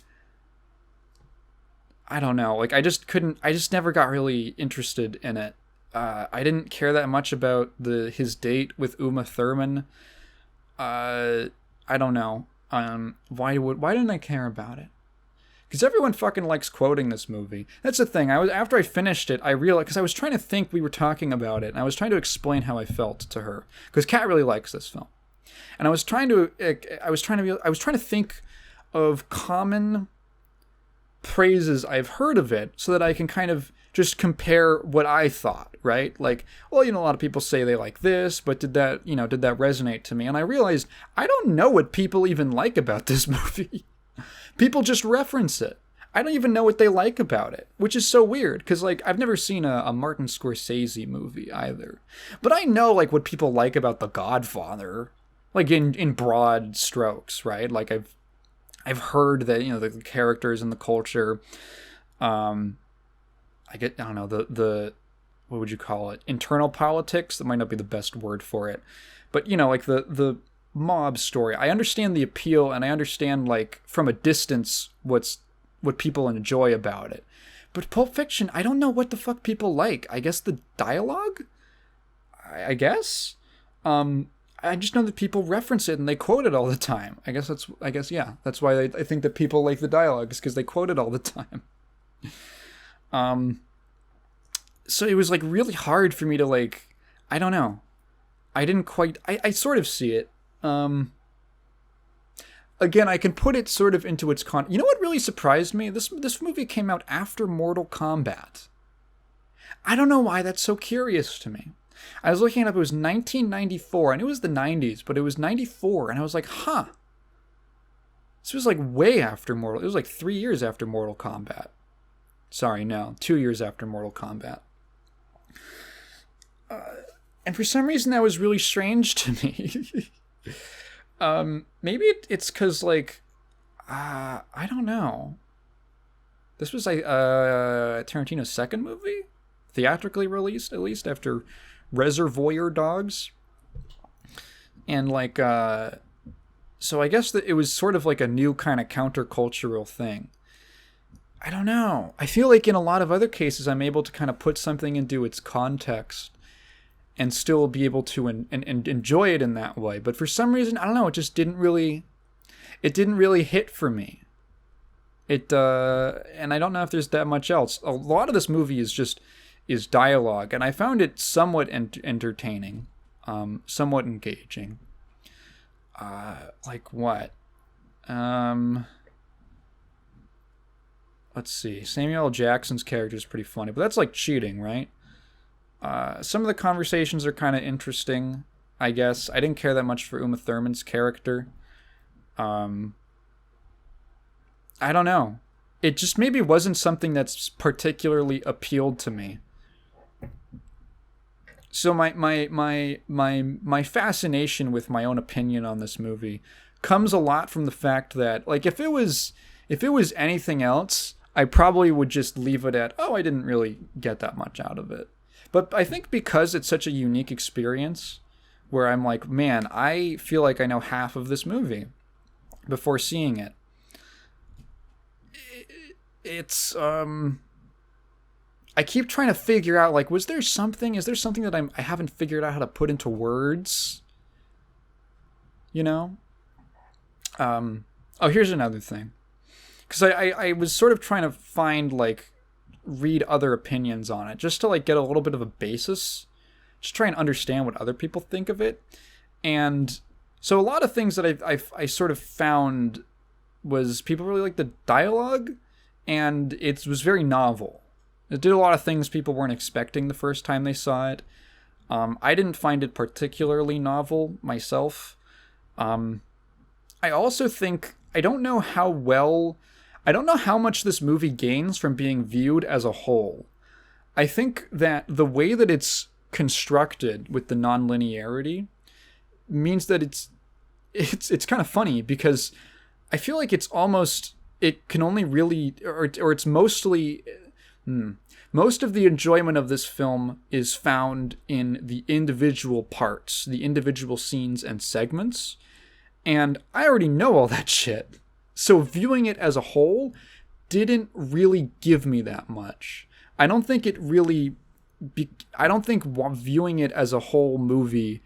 A: I don't know. Like I just never got really interested in it. I didn't care that much about his date with Uma Thurman. I don't know. Why didn't I care about it? Because everyone fucking likes quoting this movie. That's the thing. After I finished it, I realized, because I was trying to think, we were talking about it, and I was trying to explain how I felt to her, because Kat really likes this film, and I was trying to think of common praises I've heard of it, so that I can kind of just compare what I thought, right? Like, well, a lot of people say they like this, but did that resonate to me? And I realized I don't know what people even like about this movie. People just reference it. I don't even know what they like about it, which is so weird, because like I've never seen a Martin Scorsese movie either. But I know like what people like about The Godfather, like in broad strokes, right? Like I've heard that the characters and the culture, I don't know, the what would you call it? Internal politics. That might not be the best word for it, but like the mob story. I understand the appeal, and I understand like from a distance what people enjoy about it. But Pulp Fiction, I don't know what the fuck people like. I guess the dialogue? I guess. I just know that people reference it and they quote it all the time. That's why I think that people like the dialogue, is because they quote it all the time. So it was like really hard for me to like, I don't know. I didn't quite, I sort of see it. Again, I can put it sort of into its You know what really surprised me? This movie came out after Mortal Kombat. I don't know why that's so curious to me. I was looking it up. It was 1994. I knew it was the 90s, but it was 94, and I was like, huh. This was like way after It was like 3 years after Mortal Kombat. Sorry, no, 2 years after Mortal Kombat. And for some reason, that was really strange to me. Maybe it's because, like, I don't know. This was like Tarantino's second movie? Theatrically released, at least, after Reservoir Dogs. And, like, so I guess that it was sort of like a new kind of countercultural thing. I don't know. I feel like in a lot of other cases, I'm able to kind of put something into its context and still be able to and enjoy it in that way. But for some reason, I don't know, it just didn't really hit for me. And I don't know if there's that much else. A lot of this movie is dialogue, and I found it somewhat entertaining, somewhat engaging. Like what? Let's see. Samuel L. Jackson's character is pretty funny, but that's like cheating, right? Some of the conversations are kind of interesting, I guess. I didn't care that much for Uma Thurman's character. I don't know. It just maybe wasn't something that's particularly appealed to me. So my fascination with my own opinion on this movie comes a lot from the fact that, like, if it was anything else, I probably would just leave it at, oh, I didn't really get that much out of it. But I think because it's such a unique experience where I'm like, man, I feel like I know half of this movie before seeing it. It's I keep trying to figure out, like, is there something that I haven't figured out how to put into words? You know? Oh, here's another thing. Because I was sort of trying to find, like, read other opinions on it, just to, like, get a little bit of a basis. Just try and understand what other people think of it. And so a lot of things that I sort of found was people really like the dialogue, and it was very novel. It did a lot of things people weren't expecting the first time they saw it. I didn't find it particularly novel myself. I also think, I don't know how much this movie gains from being viewed as a whole. I think that the way that it's constructed with the non-linearity means that it's kind of funny, because I feel like it can only really, or it's mostly, most of the enjoyment of this film is found in the individual parts, the individual scenes and segments, and I already know all that shit. So viewing it as a whole didn't really give me that much. I don't think viewing it as a whole movie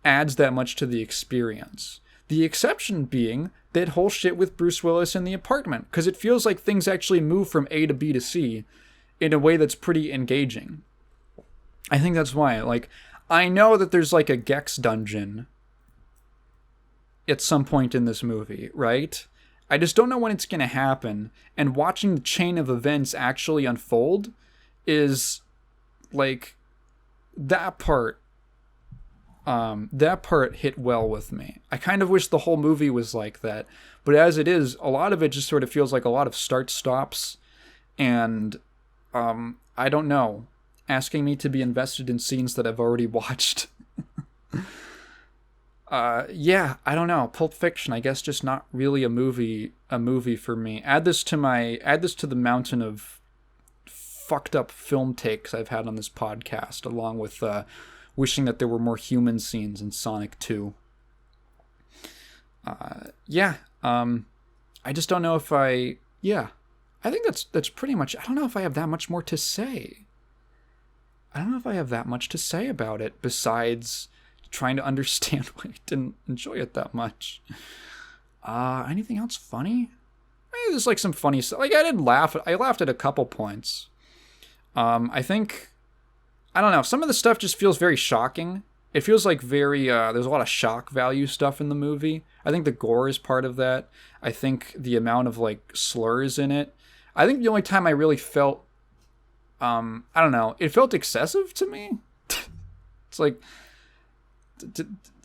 A: adds that much to the experience. The exception being that whole shit with Bruce Willis in the apartment, because it feels like things actually move from A to B to C in a way that's pretty engaging. I think that's why. Like, I know that there's like a Gex dungeon at some point in this movie, right? I just don't know when it's going to happen, and watching the chain of events actually unfold is, like, that part hit well with me. I kind of wish the whole movie was like that, but as it is, a lot of it just sort of feels like a lot of start-stops, and, I don't know, asking me to be invested in scenes that I've already watched. Yeah, I don't know. Pulp Fiction, I guess, just not really a movie for me. Add this to the mountain of fucked up film takes I've had on this podcast, along with wishing that there were more human scenes in Sonic 2. Yeah, I just don't know if I think that's pretty much. I don't know if I have that much more to say. I don't know if I have that much to say about it besides trying to understand why I didn't enjoy it that much. Anything else funny? There's like some funny stuff. Like, I laughed at a couple points. I think, I don't know, some of the stuff just feels very shocking. It feels like very, there's a lot of shock value stuff in the movie. I think the gore is part of that. I think the amount of, like, slurs in it. I think the only time I really felt, I don't know, it felt excessive to me. It's like,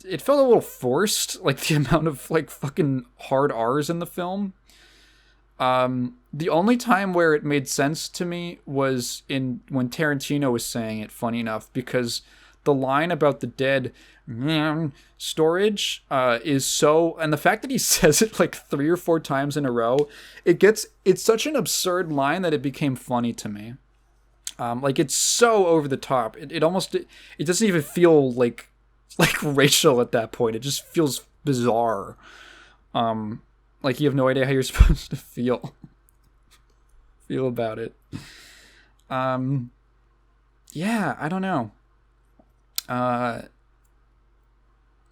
A: it felt a little forced, like the amount of, like, fucking hard R's in the film. The only time where it made sense to me was when Tarantino was saying it, funny enough, because the line about the dead storage is so, and the fact that he says it like 3 or 4 times in a row, it's such an absurd line that it became funny to me. Like, it's so over the top. It doesn't even feel like racial at that point. It just feels bizarre. Like, you have no idea how you're supposed to feel about it. Yeah, I don't know.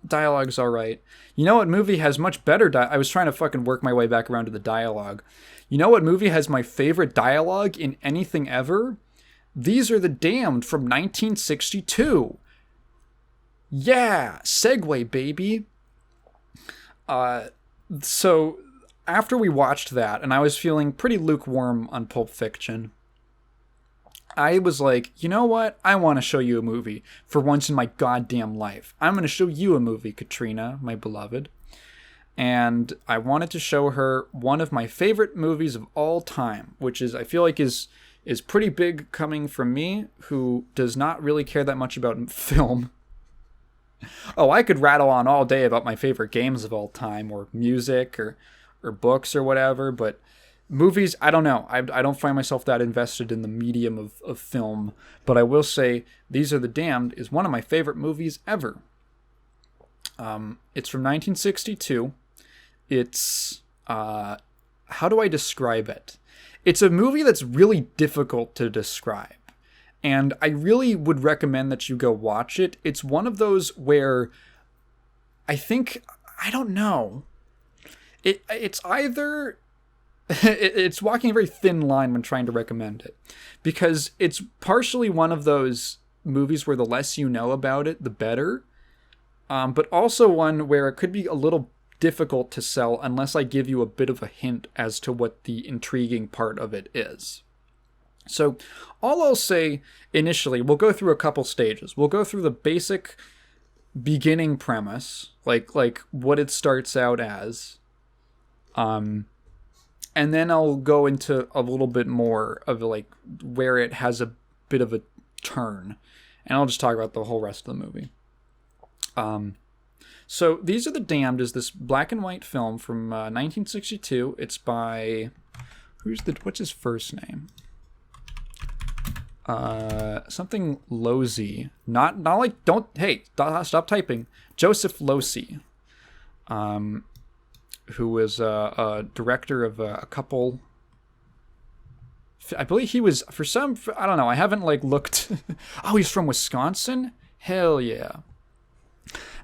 A: Dialogue's alright. You know what movie has much better I was trying to fucking work my way back around to the dialogue. You know what movie has my favorite dialogue in anything ever? These Are the Damned from 1962. Yeah, segue, baby. So after we watched that, and I was feeling pretty lukewarm on Pulp Fiction, I was like, you know what? I want to show you a movie for once in my goddamn life. I'm going to show you a movie, Katrina, my beloved. and I wanted to show her one of my favorite movies of all time, which is, I feel like, is pretty big coming from me, who does not really care that much about film. Oh, I could rattle on all day about my favorite games of all time, or music, or books, or whatever, but movies, I don't know. I don't find myself that invested in the medium of film, but I will say These Are the Damned is one of my favorite movies ever. It's from 1962. It's, how do I describe it? It's a movie that's really difficult to describe, and I really would recommend that you go watch it. It's one of those where I don't know. It's either... it's walking a very thin line when trying to recommend it, because it's partially one of those movies where the less you know about it, the better, but also one where it could be a little difficult to sell unless I give you a bit of a hint as to what the intriguing part of it is. So all I'll say initially, we'll go through a couple stages. We'll go through the basic beginning premise, like what it starts out as, and then I'll go into a little bit more of like where it has a bit of a turn, and I'll just talk about the whole rest of the movie. So These Are the Damned is this black and white film from 1962. It's by what's his first name? Something Losey. Not like stop typing. Joseph Losey. Who was a director of a couple. I believe he was I don't know. I haven't looked. Oh, he's from Wisconsin? Hell yeah.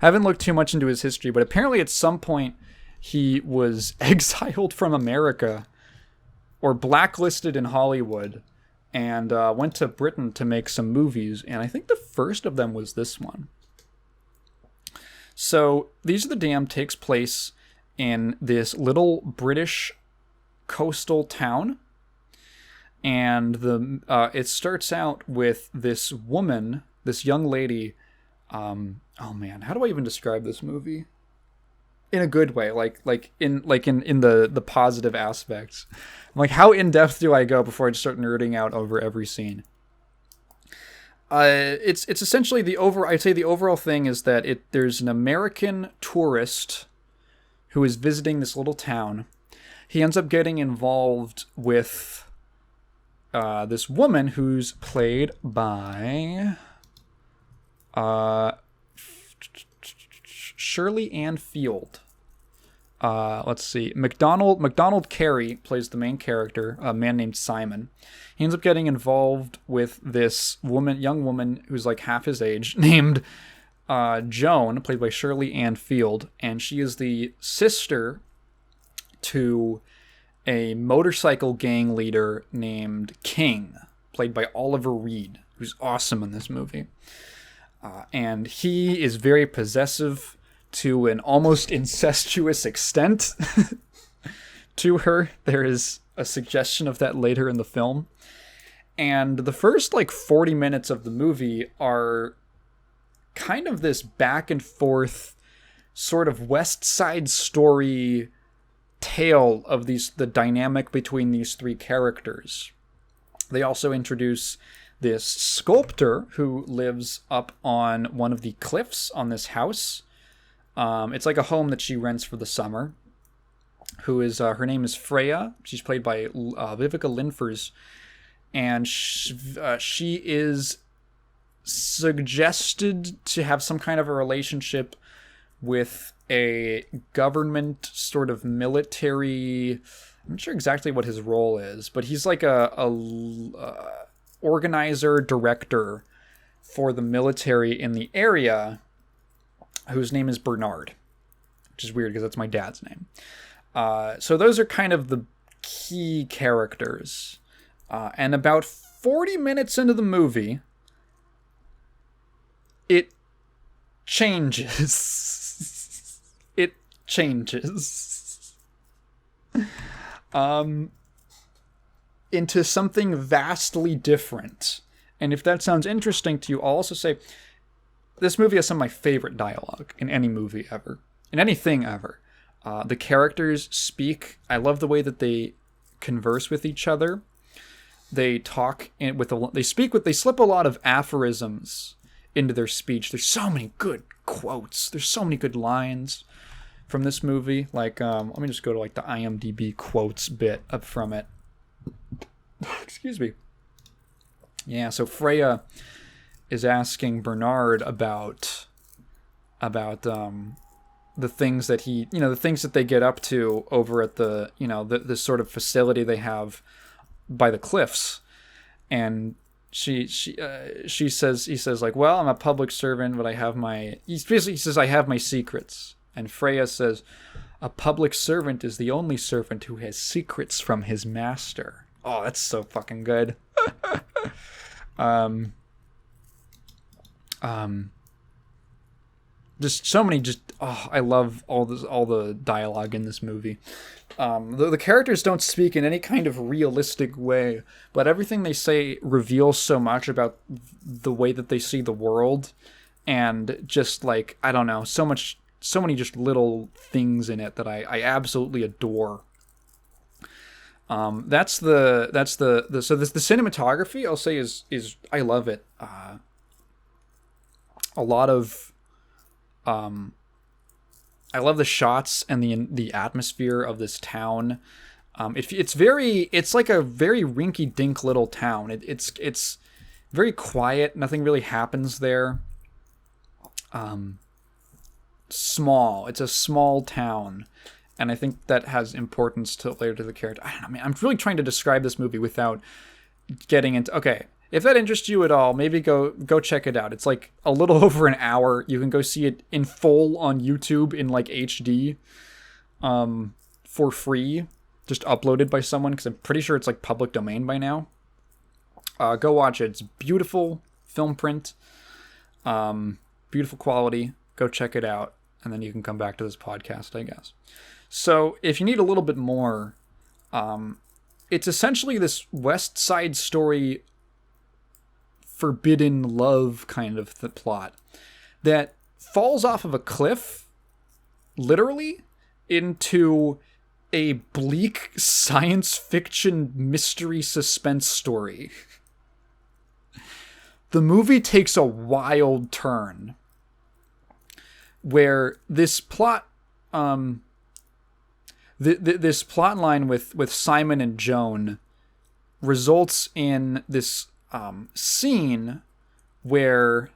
A: I haven't looked too much into his history, but apparently at some point he was exiled from America or blacklisted in Hollywood and went to Britain to make some movies. And I think the first of them was this one. So These Are the Damned takes place in this little British coastal town, and it starts out with this woman, this young lady. Oh man, how do I even describe this movie in a good way? In the positive aspects. Like, how in depth do I go before I just start nerding out over every scene? It's essentially I'd say the overall thing is that there's an American tourist who is visiting this little town. He ends up getting involved with this woman who's played by Shirley Ann Field. Let's see. McDonald Carey plays the main character, a man named Simon. He ends up getting involved with this young woman who's like half his age, named Joan, played by Shirley Ann Field, and she is the sister to a motorcycle gang leader named King, played by Oliver Reed, who's awesome in this movie. And he is very possessive to an almost incestuous extent to her. There is a suggestion of that later in the film. And the first 40 minutes of the movie are kind of this back and forth sort of West Side Story tale of the dynamic between these three characters. They also introduce this sculptor who lives up on one of the cliffs on this house. It's like a home that she rents for the summer. Her name is Freya. She's played by Vivica Linfors, and she is suggested to have some kind of a relationship with a government sort of military. I'm not sure exactly what his role is, but he's like a organizer, director for the military in the area, whose name is Bernard, which is weird because that's my dad's name. So those are kind of the key characters. And about 40 minutes into the movie, it changes. It changes. Into something vastly different. And if that sounds interesting to you, I'll also say this movie has some of my favorite dialogue in any movie ever. In anything ever. The characters speak. I love the way that they converse with each other. They talk they slip a lot of aphorisms into their speech. There's so many good quotes. There's so many good lines from this movie. Like, let me just go to like the IMDb quotes bit up from it. Excuse me. Yeah, so Freya is asking Bernard about the things that the things that they get up to over at the, this sort of facility they have by the cliffs. And he says like, well, I'm a public servant, but he says I have my secrets. And Freya says, a public servant is the only servant who has secrets from his master. Oh, that's so fucking good. Just so many, I love all the dialogue in this movie. The characters don't speak in any kind of realistic way, but everything they say reveals so much about the way that they see the world, and just like, I don't know, so many just little things in it that I absolutely adore. So the cinematography, I'll say, is I love it. A lot of I love the shots and the atmosphere of this town. It's like a very rinky-dink little town. It's very quiet. Nothing really happens there. Small. It's a small town, and I think that has importance later to the character. I don't know, man. I'm really trying to describe this movie without getting into. Okay, if that interests you at all, maybe go check it out. It's like a little over an hour. You can go see it in full on YouTube in like HD, for free, just uploaded by someone, because I'm pretty sure it's like public domain by now. Go watch it. It's beautiful film print, beautiful quality. Go check it out, and then you can come back to this podcast, I guess. So if you need a little bit more, it's essentially this West Side Story forbidden love kind of the plot that falls off of a cliff, literally, into a bleak science fiction mystery suspense story. The movie takes a wild turn where this plot, this plot line with Simon and Joan results in this scene where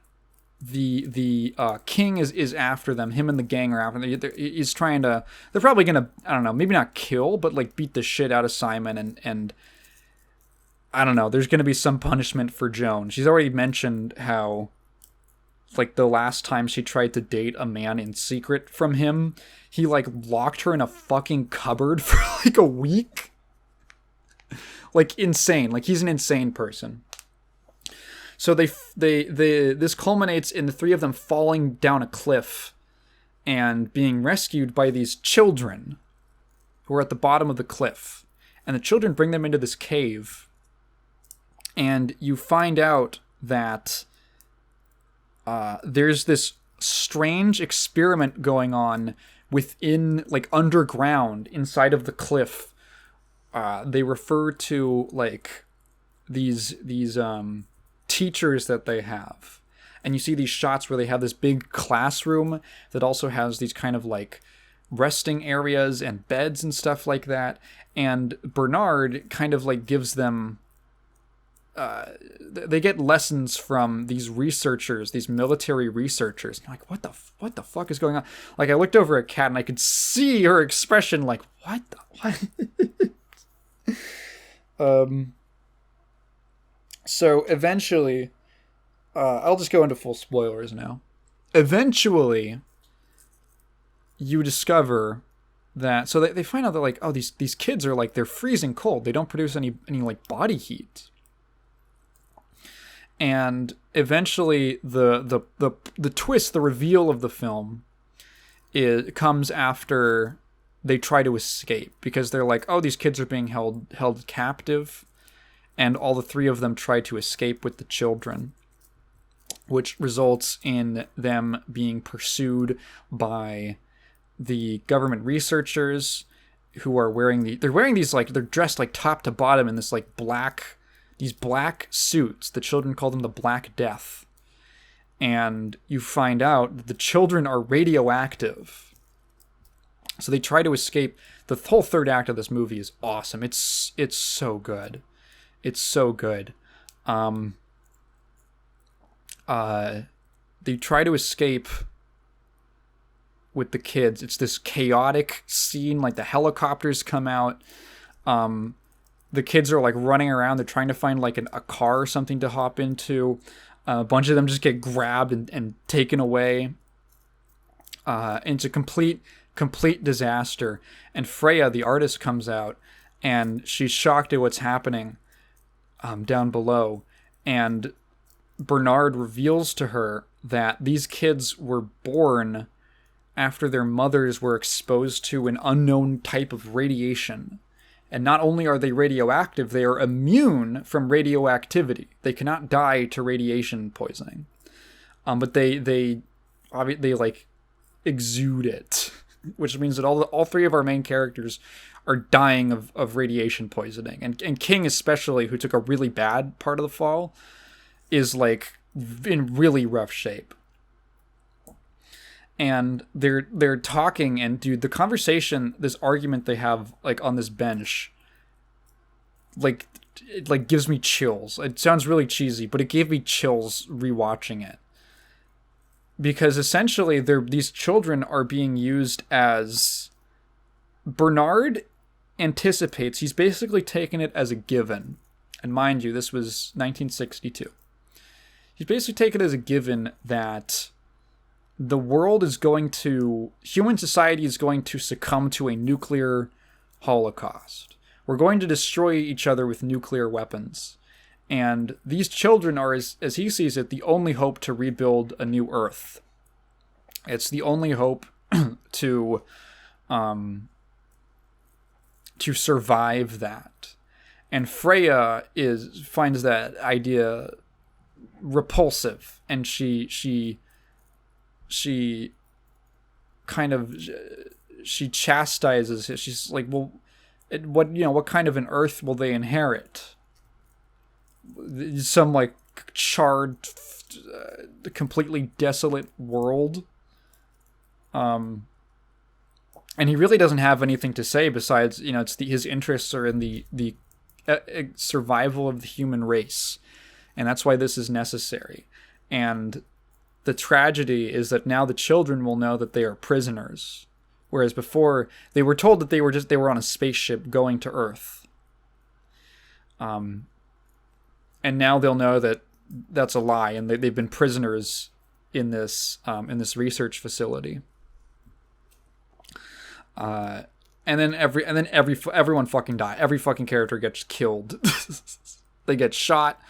A: the king is after them. Him and the gang are after them. He's trying to. They're probably gonna, I don't know, maybe not kill, but like beat the shit out of Simon, and I don't know. There's gonna be some punishment for Joan. She's already mentioned how, like, the last time she tried to date a man in secret from him, he like locked her in a fucking cupboard for like a week. Like, insane. Like, he's an insane person. So this culminates in the three of them falling down a cliff and being rescued by these children who are at the bottom of the cliff. And the children bring them into this cave. And you find out that there's this strange experiment going on within, like, underground inside of the cliff. They refer to, like, these teachers that they have, and you see these shots where they have this big classroom that also has these kind of like resting areas and beds and stuff like that, and Bernard kind of like gives them they get lessons from these researchers, these military researchers. And you're like, what the fuck is going on? Like, I looked over at Kat and I could see her expression like, what? So eventually, I'll just go into full spoilers now. Eventually, you discover that, so they find out that, like, oh, these kids are like, they're freezing cold. They don't produce any like body heat. And eventually, the twist, the reveal of the film, comes after they try to escape, because they're like, oh, these kids are being held captive. And all the three of them try to escape with the children, which results in them being pursued by the government researchers who are they're wearing these like, they're dressed like top to bottom in this like these black suits. The children call them the Black Death. And you find out that the children are radioactive. So they try to escape. The whole third act of this movie is awesome. It's so good. It's so good. They try to escape with the kids. It's this chaotic scene, like the helicopters come out. The kids are like running around. They're trying to find like a car or something to hop into. A bunch of them just get grabbed and taken away. It's a complete disaster. And Freya, the artist, comes out and she's shocked at what's happening down below. And Bernard reveals to her that these kids were born after their mothers were exposed to an unknown type of radiation. And not only are they radioactive, they are immune from radioactivity. They cannot die to radiation poisoning. But they like exude it, which means that all three of our main characters are dying of radiation poisoning. And King especially, who took a really bad part of the fall, is like in really rough shape. And they're talking, and dude, the conversation, this argument they have like on this bench, like it like gives me chills. It sounds really cheesy, but it gave me chills rewatching it. Because essentially these children are being used as, Bernard anticipates, he's basically taken it as a given. And mind you, this was 1962. He's basically taken it as a given that the world is human society is going to succumb to a nuclear holocaust. We're going to destroy each other with nuclear weapons. And these children are, as he sees it, the only hope to rebuild a new Earth. It's the only hope to survive that. And Freya finds that idea repulsive, and she chastises it. She's like, well, what kind of an Earth will they inherit? Some like charred, completely desolate world. And he really doesn't have anything to say besides, his interests are in the survival of the human race, and that's why this is necessary. And the tragedy is that now the children will know that they are prisoners, whereas before they were told that they were on a spaceship going to Earth. And now they'll know that that's a lie, and they've been prisoners in this research facility. And then everyone fucking die. Every fucking character gets killed. They get shot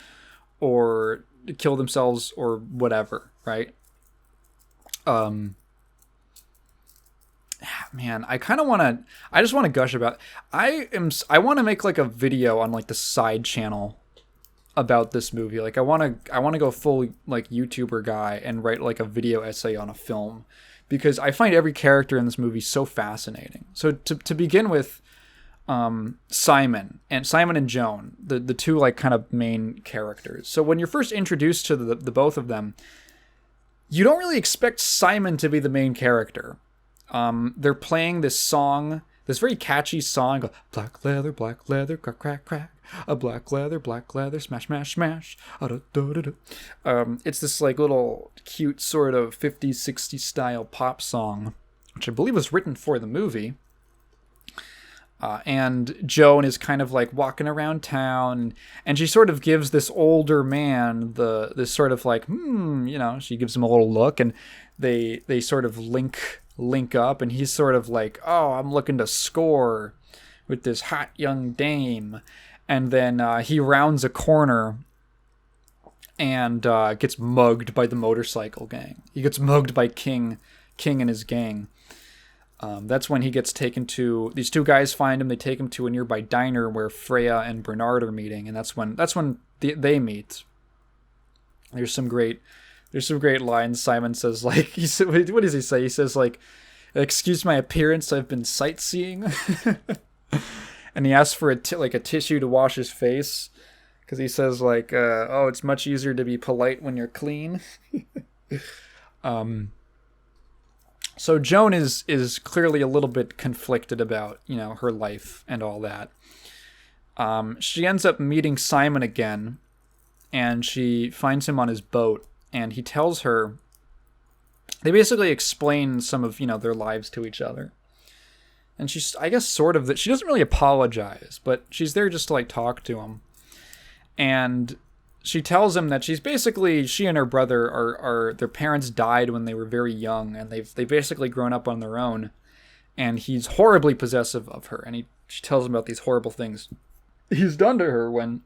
A: or kill themselves or whatever, right? Man, I just want to gush about. I want to make like a video on like the side channel about this movie. Like I want to go full like YouTuber guy and write like a video essay on a film, because I find every character in this movie so fascinating. So to begin with, Simon and Joan, the two like kind of main characters. So when you're first introduced to the both of them, you don't really expect Simon to be the main character. They're playing this song, this very catchy song, black leather, crack, crack, crack. A black leather, smash, smash, smash. It's this like little cute sort of 50s, 60s style pop song, which I believe was written for the movie. And Joan is kind of like walking around town, and she sort of gives this older man this sort of like, she gives him a little look, and they sort of link up, and he's sort of like, oh, I'm looking to score with this hot young dame. And then he rounds a corner and gets mugged by the motorcycle gang. He gets mugged by King and his gang. That's when he gets taken to... These two guys find him. They take him to a nearby diner where Freya and Bernard are meeting, and that's when they meet. There's some great lines. Simon says, like, what does he say? He says, like, excuse my appearance, I've been sightseeing. And he asks for a tissue to wash his face, because he says like, oh, it's much easier to be polite when you're clean. So Joan is clearly a little bit conflicted about, her life and all that. She ends up meeting Simon again, and she finds him on his boat, and he tells her, they basically explain some of, their lives to each other. And she's, I guess, sort of, that she doesn't really apologize, but she's there just to, like, talk to him. And she tells him that she and her brother are their parents died when they were very young, and they've basically grown up on their own. And he's horribly possessive of her, and she tells him about these horrible things he's done to her when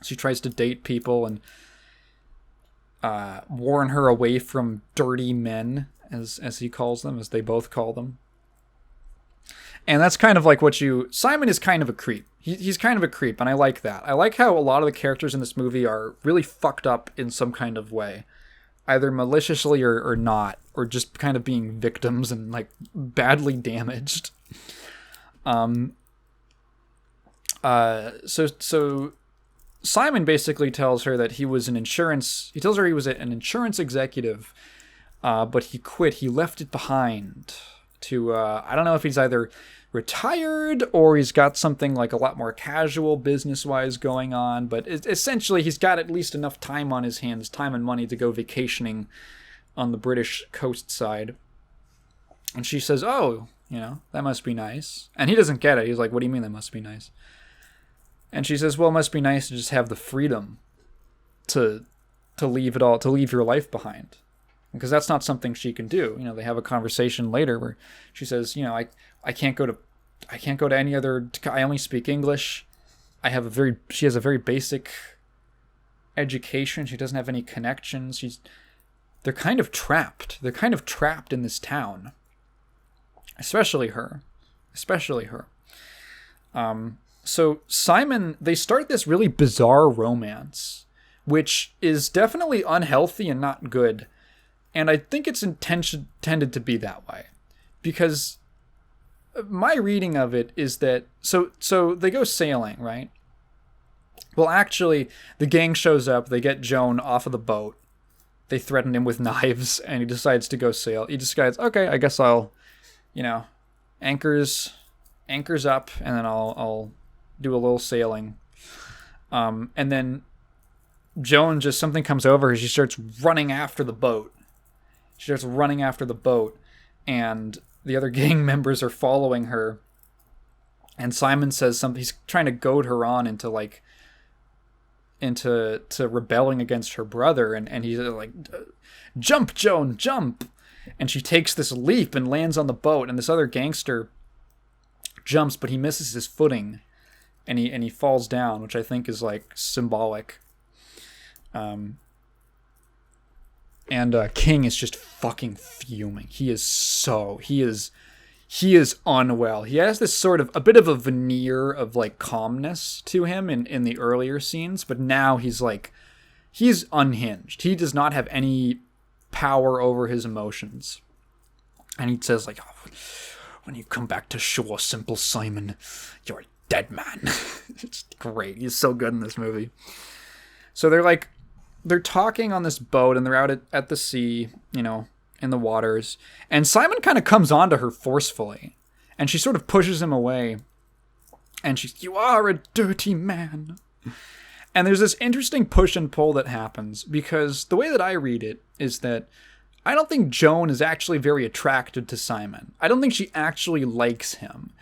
A: she tries to date people and warn her away from dirty men, as he calls them, as they both call them. And that's kind of like Simon is kind of a creep. He's kind of a creep, and I like that. I like how a lot of the characters in this movie are really fucked up in some kind of way. Either maliciously or not, or just kind of being victims and, like, badly damaged. So Simon basically tells her that he was an insurance executive, but he quit. He left it behind to, I don't know if he's either retired or he's got something like a lot more casual business-wise going on, but essentially he's got at least enough time on his hands, time and money, to go vacationing on the British coast side. And she says, oh, that must be nice. And he doesn't get it. He's like, what do you mean that must be nice? And she says, well, it must be nice to just have the freedom to leave it all, to leave your life behind. Because that's not something she can do. They have a conversation later where she says, I can't go to any other, I only speak English. She has a very basic education. She doesn't have any connections. They're kind of trapped. They're kind of trapped in this town. Especially her. So Simon, they start this really bizarre romance, which is definitely unhealthy and not good. And I think it's intended to be that way. Because my reading of it is that, so they go sailing, right? Well, actually, the gang shows up, they get Joan off of the boat, they threaten him with knives, and he decides to go sail. He decides, okay, I guess I'll, anchors up, and then I'll do a little sailing. And then Joan, just something comes over her, she starts running after the boat. And the other gang members are following her. And Simon says something, he's trying to goad her on into rebelling against her brother. And he's like, jump, Joan, jump. And she takes this leap and lands on the boat. And this other gangster jumps, but he misses his footing. And he falls down, which I think is, like, symbolic. And King is just fucking fuming. He is unwell. He has this sort of, a bit of a veneer of, like, calmness to him in the earlier scenes, but now he's unhinged. He does not have any power over his emotions. And he says, like, oh, when you come back to shore, Simple Simon, you're a dead man. It's great. He's so good in this movie. So they're talking on this boat, and they're out at the sea, in the waters. And Simon kind of comes on to her forcefully. And she sort of pushes him away. And she's, you are a dirty man. And there's this interesting push and pull that happens, because the way that I read it is that I don't think Joan is actually very attracted to Simon. I don't think she actually likes him.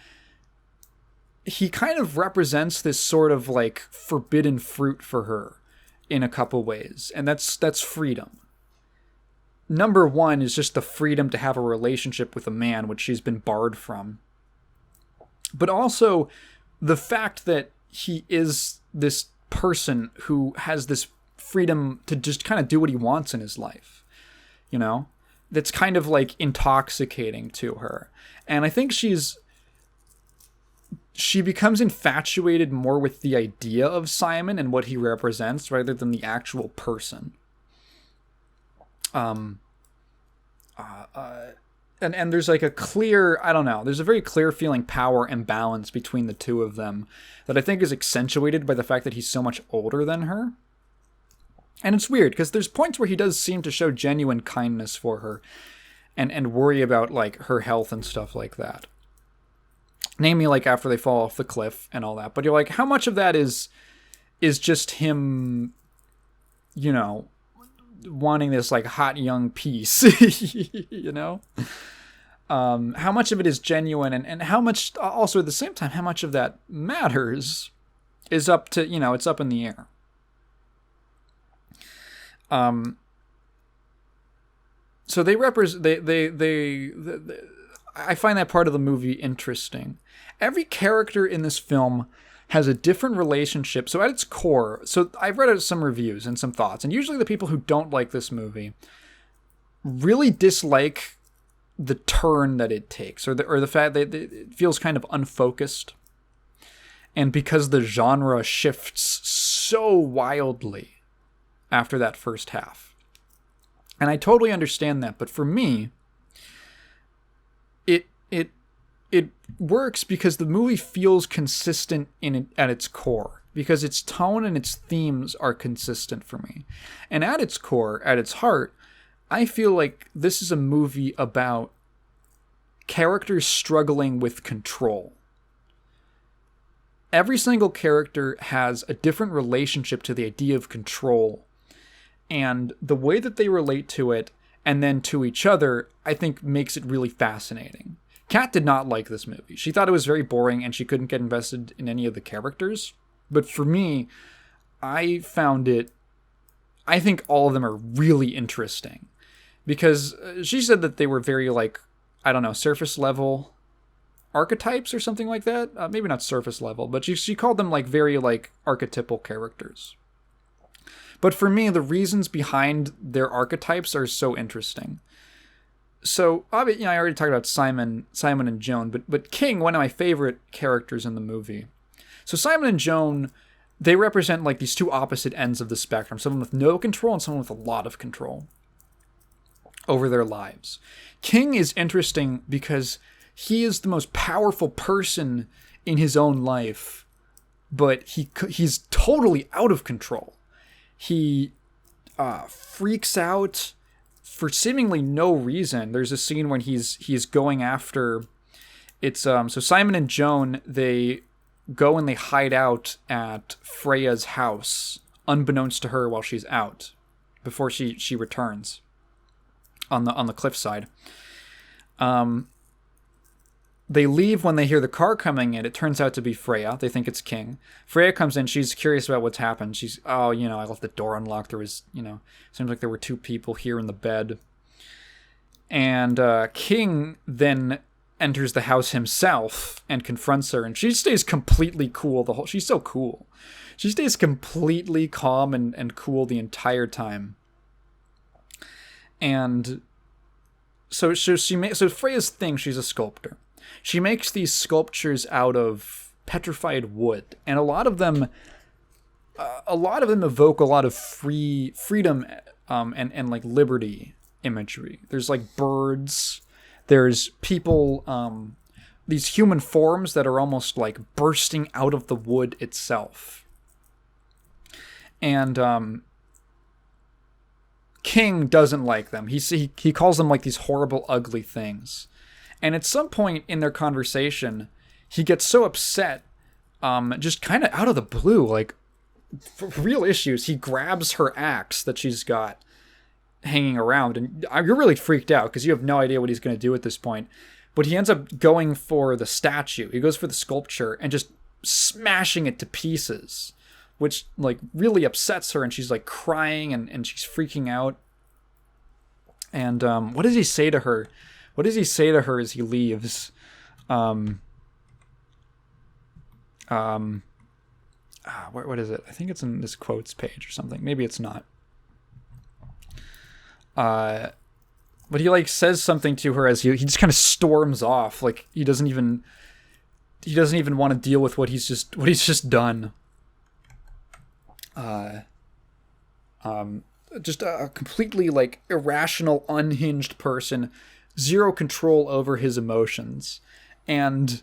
A: He kind of represents this sort of, like, forbidden fruit for her in a couple ways, and that's freedom. Number one is just the freedom to have a relationship with a man, which she's been barred from. But also the fact that he is this person who has this freedom to just kind of do what he wants in his life, that's kind of, like, intoxicating to her. And I think she becomes infatuated more with the idea of Simon and what he represents rather than the actual person. and there's like a clear, I don't know, there's a very clear feeling power and balance between the two of them that I think is accentuated by the fact that he's so much older than her. And it's weird because there's points where he does seem to show genuine kindness for her and worry about like her health and stuff like that. Namely, like after they fall off the cliff and all that. But you're like, how much of that is just him, you know, wanting this like hot young piece, you know? How much of it is genuine, and how much also at the same time, how much of that matters is up to, you know, it's up in the air. So they represent, they I find that part of the movie interesting. Every character in this film has a different relationship. So at its core, so I've read some reviews and some thoughts, and usually the people who don't like this movie really dislike the turn that it takes, or the fact that it feels kind of unfocused. And because the genre shifts so wildly after that first half. And I totally understand that, but for me, it works because the movie feels consistent at its core, because its tone and its themes are consistent for me. And at its core, at its heart, I feel like this is a movie about characters struggling with control. Every single character has a different relationship to the idea of control, and the way that they relate to it and then to each other, I think makes it really fascinating. Kat did not like this movie. She thought it was very boring and she couldn't get invested in any of the characters. But for me, I think all of them are really interesting. Because she said that they were very, like, I don't know, surface level archetypes or something like that. Maybe not surface level, but she called them, like, very, like, archetypal characters. But for me, the reasons behind their archetypes are so interesting. So, obviously, you know, I already talked about Simon and Joan, but King, one of my favorite characters in the movie. So Simon and Joan, they represent like these two opposite ends of the spectrum. Someone with no control and someone with a lot of control over their lives. King is interesting because he is the most powerful person in his own life, but he's totally out of control. He freaks out for seemingly no reason. There's a scene when he's going after, it's so Simon and Joan, they go and they hide out at Freya's house, unbeknownst to her while she's out, before she returns on the cliffside. They leave when they hear the car coming in. It turns out to be Freya. They think it's King. Freya comes in. She's curious about what's happened. She's, I left the door unlocked. There was, seems like there were two people here in the bed. And King then enters the house himself and confronts her. And she stays completely cool. She's so cool. She stays completely calm and cool the entire time. And so Freya's thing, she's a sculptor. She makes these sculptures out of petrified wood, and a lot of them evoke a lot of freedom and like liberty imagery. There's like birds, there's people, these human forms that are almost like bursting out of the wood itself. And King doesn't like them. He calls them like these horrible, ugly things. And at some point in their conversation, he gets so upset, just kind of out of the blue, like, for real issues, he grabs her axe that she's got hanging around. And you're really freaked out because you have no idea what he's going to do at this point. But he ends up going for the statue. He goes for the sculpture and just smashing it to pieces, which, like, really upsets her. And she's, like, crying and she's freaking out. And what does he say to her? What does he say to her as he leaves? What is it? I think it's in this quotes page or something. Maybe it's not. But he like says something to her as he just kind of storms off. Like he doesn't even want to deal with what he's just done. Just a completely like irrational, unhinged person zero control over his emotions, and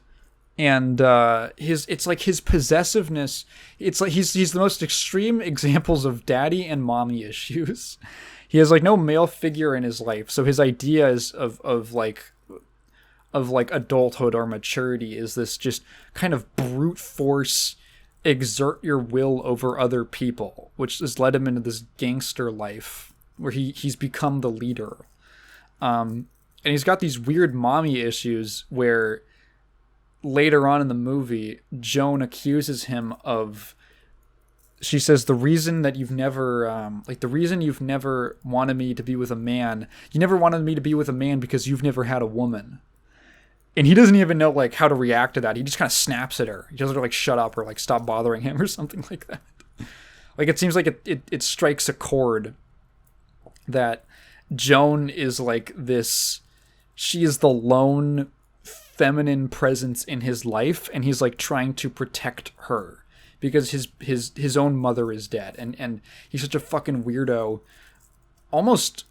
A: his it's like his possessiveness. It's like he's the most extreme examples of daddy and mommy issues. He has like no male figure in his life, so his ideas of adulthood or maturity is this just kind of brute force, exert your will over other people, which has led him into this gangster life where he's become the leader. And he's got these weird mommy issues where later on in the movie, Joan accuses him of, she says, the reason you've never wanted me to be with a man, you never wanted me to be with a man because you've never had a woman. And he doesn't even know like how to react to that. He just kind of snaps at her. He tells her to like shut up or like stop bothering him or something like that. Like it seems like it strikes a chord that Joan is like this, she is the lone feminine presence in his life, and he's like trying to protect her because his own mother is dead, and he's such a fucking weirdo, almost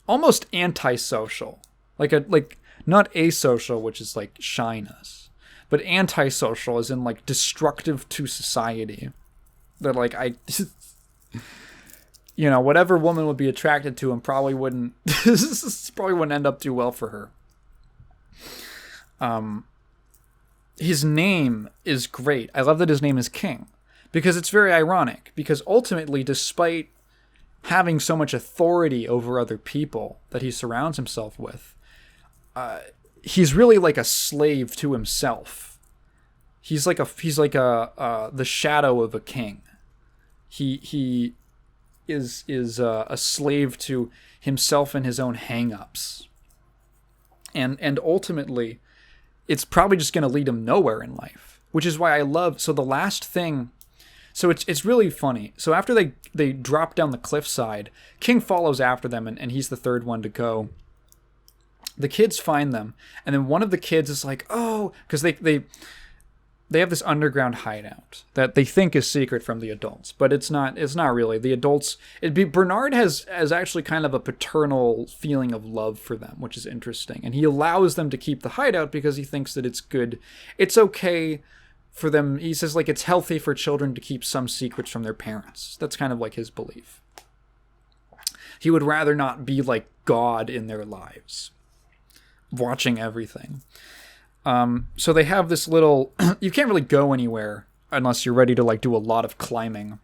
A: antisocial, like not asocial, which is like shyness, but antisocial as in like destructive to society. That like you know, whatever woman would be attracted to him probably wouldn't end up too well for her. His name is great. I love that his name is King, because it's very ironic, because ultimately, despite having so much authority over other people that he surrounds himself with, he's really like a slave to himself. He's like the shadow of a king. He is a slave to himself and his own hang-ups. And ultimately, it's probably just going to lead him nowhere in life, which is why I love, so the last thing, so it's really funny. So after they drop down the cliffside, King follows after them, and he's the third one to go. The kids find them, and then one of the kids is like, oh, because they have this underground hideout that they think is secret from the adults, but it's not really. The adults, Bernard has actually kind of a paternal feeling of love for them, which is interesting. And he allows them to keep the hideout because he thinks that it's good. It's okay for them. He says like it's healthy for children to keep some secrets from their parents. That's kind of like his belief. He would rather not be like God in their lives, watching everything. So they have this little, you can't really go anywhere unless you're ready to like do a lot of climbing,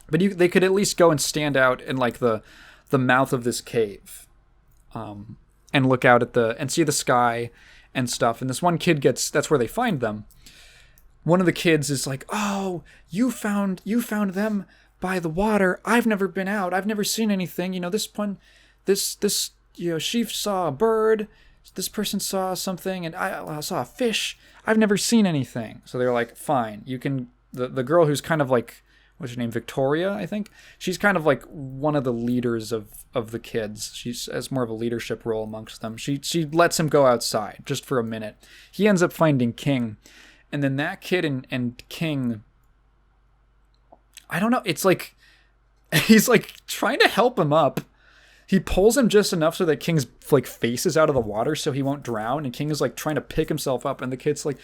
A: but they could at least go and stand out in like the mouth of this cave, and look out at and see the sky and stuff. And this one kid that's where they find them. One of the kids is like, oh, you found them by the water. I've never been out. I've never seen anything. You know, this she saw a bird. This person saw something, and I saw a fish. I've never seen anything. So they're like, fine, you can. The girl who's kind of like, what's her name, Victoria, I think. She's kind of like one of the leaders of the kids. She has more of a leadership role amongst them. She lets him go outside just for a minute. He ends up finding King, and then that kid and King, I don't know. It's like he's like trying to help him up. He pulls him just enough so that King's like face is out of the water so he won't drown, and King is like trying to pick himself up, and the kid's like,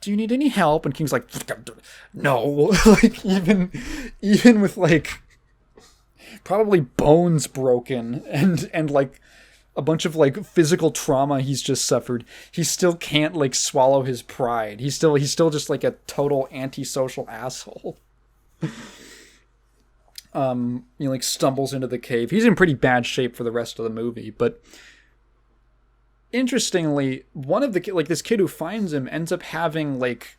A: do you need any help? And King's like, no. Like even with like probably bones broken and like a bunch of like physical trauma he's just suffered, he still can't like swallow his pride. He's still just like a total antisocial asshole. He like stumbles into the cave. He's in pretty bad shape for the rest of the movie, but interestingly, one of the like this kid who finds him ends up having like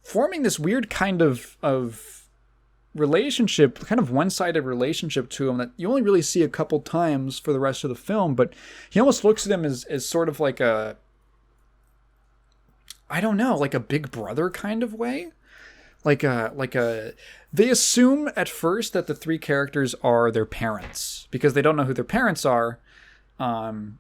A: forming this weird kind of relationship, kind of one-sided relationship to him that you only really see a couple times for the rest of the film, but he almost looks at him as sort of like a, I don't know, like a big brother kind of way. Like a, they assume at first that the three characters are their parents because they don't know who their parents are, and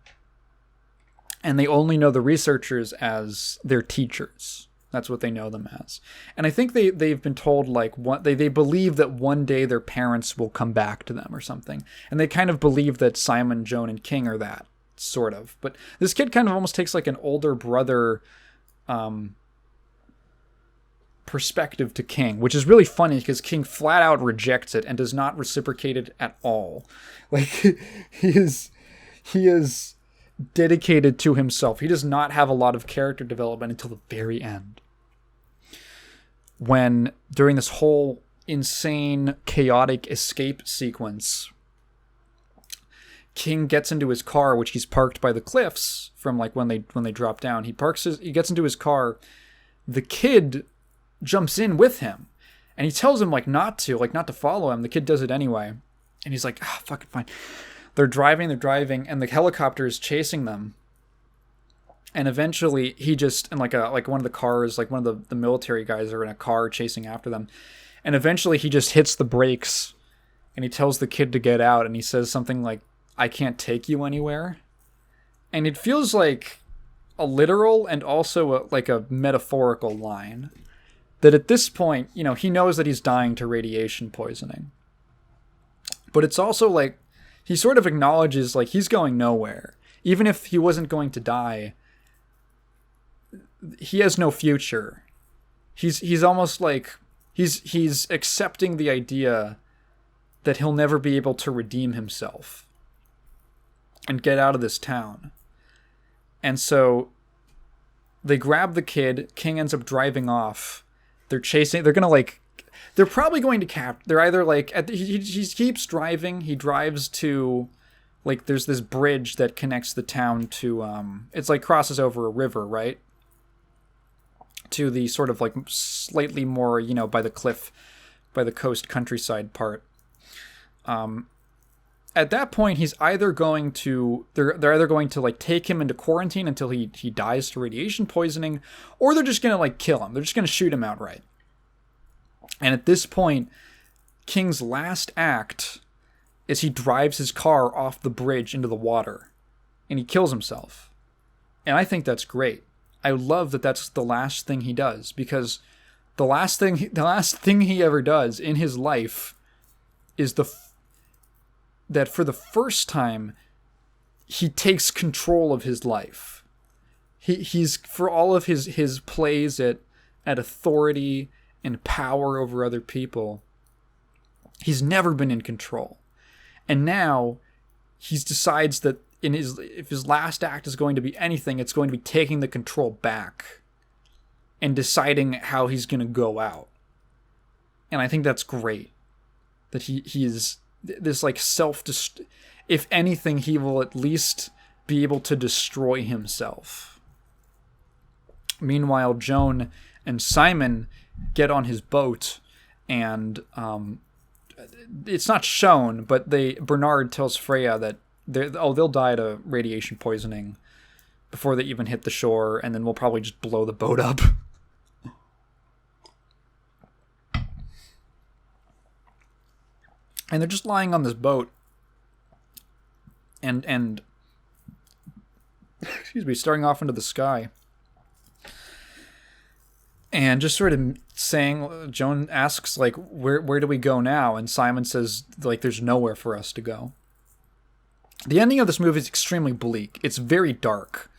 A: they only know the researchers as their teachers. That's what they know them as. And I think they've been told like they believe that one day their parents will come back to them or something, and they kind of believe that Simon, Joan, and King are that. sort of. But this kid kind of almost takes like an older brother perspective to King, which is really funny because King flat out rejects it and does not reciprocate it at all. Like, he is dedicated to himself. He does not have a lot of character development until the very end, when during this whole insane chaotic escape sequence, King gets into his car, which he's parked by the cliffs from like when they drop down. He gets into his car. The kid jumps in with him, and he tells him like not to follow him. The kid does it anyway, and he's like, fucking fine. They're driving, and the helicopter is chasing them. And eventually he just, in like one of the cars, like one of the military guys are in a car chasing after them. And eventually he just hits the brakes and he tells the kid to get out, and he says something like, "I can't take you anywhere." And it feels like a literal and also like a metaphorical line. That at this point, you know, he knows that he's dying to radiation poisoning. But it's also like, he sort of acknowledges like he's going nowhere. Even if he wasn't going to die, he has no future. He's almost like, he's accepting the idea that he'll never be able to redeem himself and get out of this town. And so they grab the kid. King ends up driving off. They're probably going to they're either like, he keeps driving. He drives to, like, there's this bridge that connects the town to, it's like crosses over a river, right? To the sort of like slightly more, you know, by the coast countryside part. At that point, they're either going to like take him into quarantine until he dies to radiation poisoning, or they're just going to like kill him. They're just going to shoot him outright. And at this point, King's last act is he drives his car off the bridge into the water, and he kills himself. And I think that's great. I love that that's the last thing he does, because the last thing he ever does in his life is that for the first time, he takes control of his life. He's for all of his plays at authority and power over other people, he's never been in control. And now he decides that if his last act is going to be anything, it's going to be taking the control back and deciding how he's going to go out. And I think that's great. That he is this like if anything, he will at least be able to destroy himself. Meanwhile, Joan and Simon get on his boat, and it's not shown, but Bernard tells Freya that they'll die to radiation poisoning before they even hit the shore, and then we'll probably just blow the boat up. And they're just lying on this boat, and excuse me, staring off into the sky, and just sort of saying, Joan asks like, where do we go now? And Simon says like, there's nowhere for us to go. The ending of this movie is extremely bleak. It's very dark.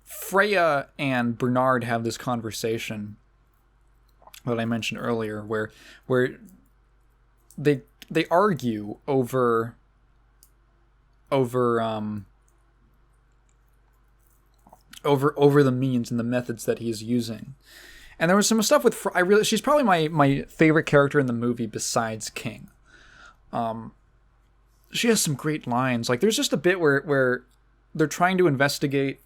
A: Freya and Bernard have this conversation that I mentioned earlier, where they argue over the means and the methods that he's using. And there was some stuff with she's probably my favorite character in the movie besides King. She has some great lines. Like, there's just a bit where they're trying to investigate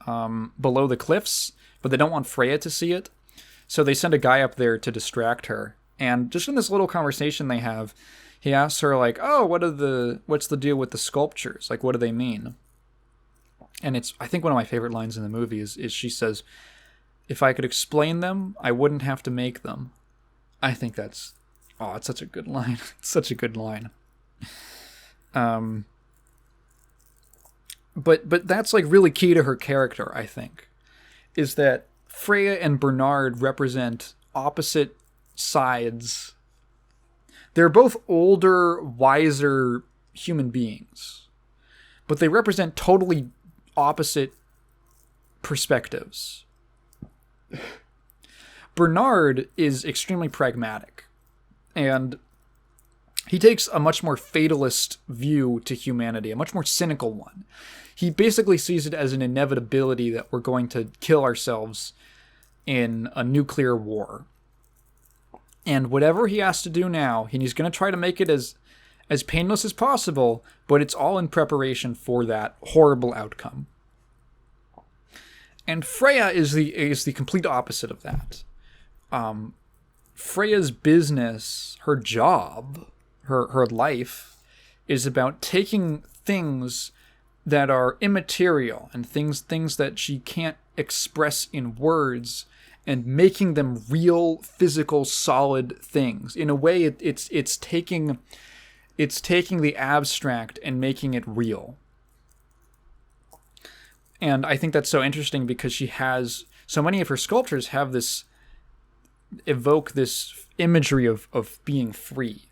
A: below the cliffs, but they don't want Freya to see it. So they send a guy up there to distract her. And just in this little conversation they have, he asks her like, "Oh, what's the deal with the sculptures? Like, what do they mean?" And it's, I think, one of my favorite lines in the movie is she says, "If I could explain them, I wouldn't have to make them." I think it's such a good line. It's such a good line. But that's like really key to her character, I think, is that Freya and Bernard represent opposite sides. They're both older, wiser human beings, but they represent totally opposite perspectives. Bernard is extremely pragmatic, and he takes a much more fatalist view to humanity, a much more cynical one. He basically sees it as an inevitability that we're going to kill ourselves in a nuclear war. And whatever he has to do now, and he's going to try to make it as painless as possible, but it's all in preparation for that horrible outcome. And Freya is the complete opposite of that. Freya's business, her job, her life, is about taking things that are immaterial and things that she can't express in words and making them real, physical, solid things. In a way, it's taking the abstract and making it real. And I think that's so interesting because she has so many of her sculptures evoke this imagery of being free.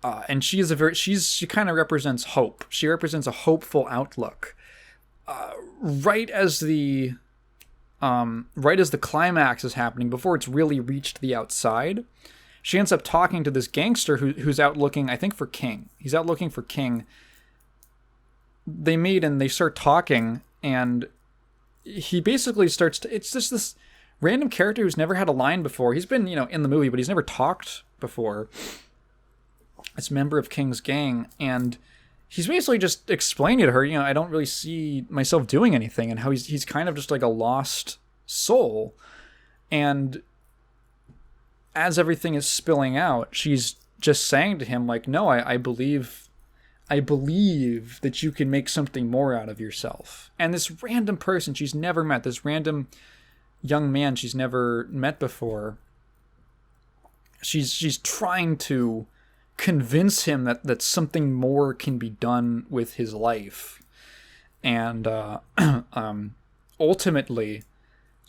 A: And she kind of represents hope. She represents a hopeful outlook. Right as the climax is happening, before it's really reached the outside, she ends up talking to this gangster who's out looking, I think, for King. He's out looking for King. They meet and they start talking, and he basically starts to... It's just this random character who's never had a line before. He's been, in the movie, but he's never talked before. This member of King's gang, and he's basically just explaining to her, I don't really see myself doing anything, and how he's kind of just like a lost soul. And as everything is spilling out, she's just saying to him, like, no, I believe that you can make something more out of yourself. And this random person she's never met, this random young man she's never met before, she's trying to convince him that something more can be done with his life. And ultimately,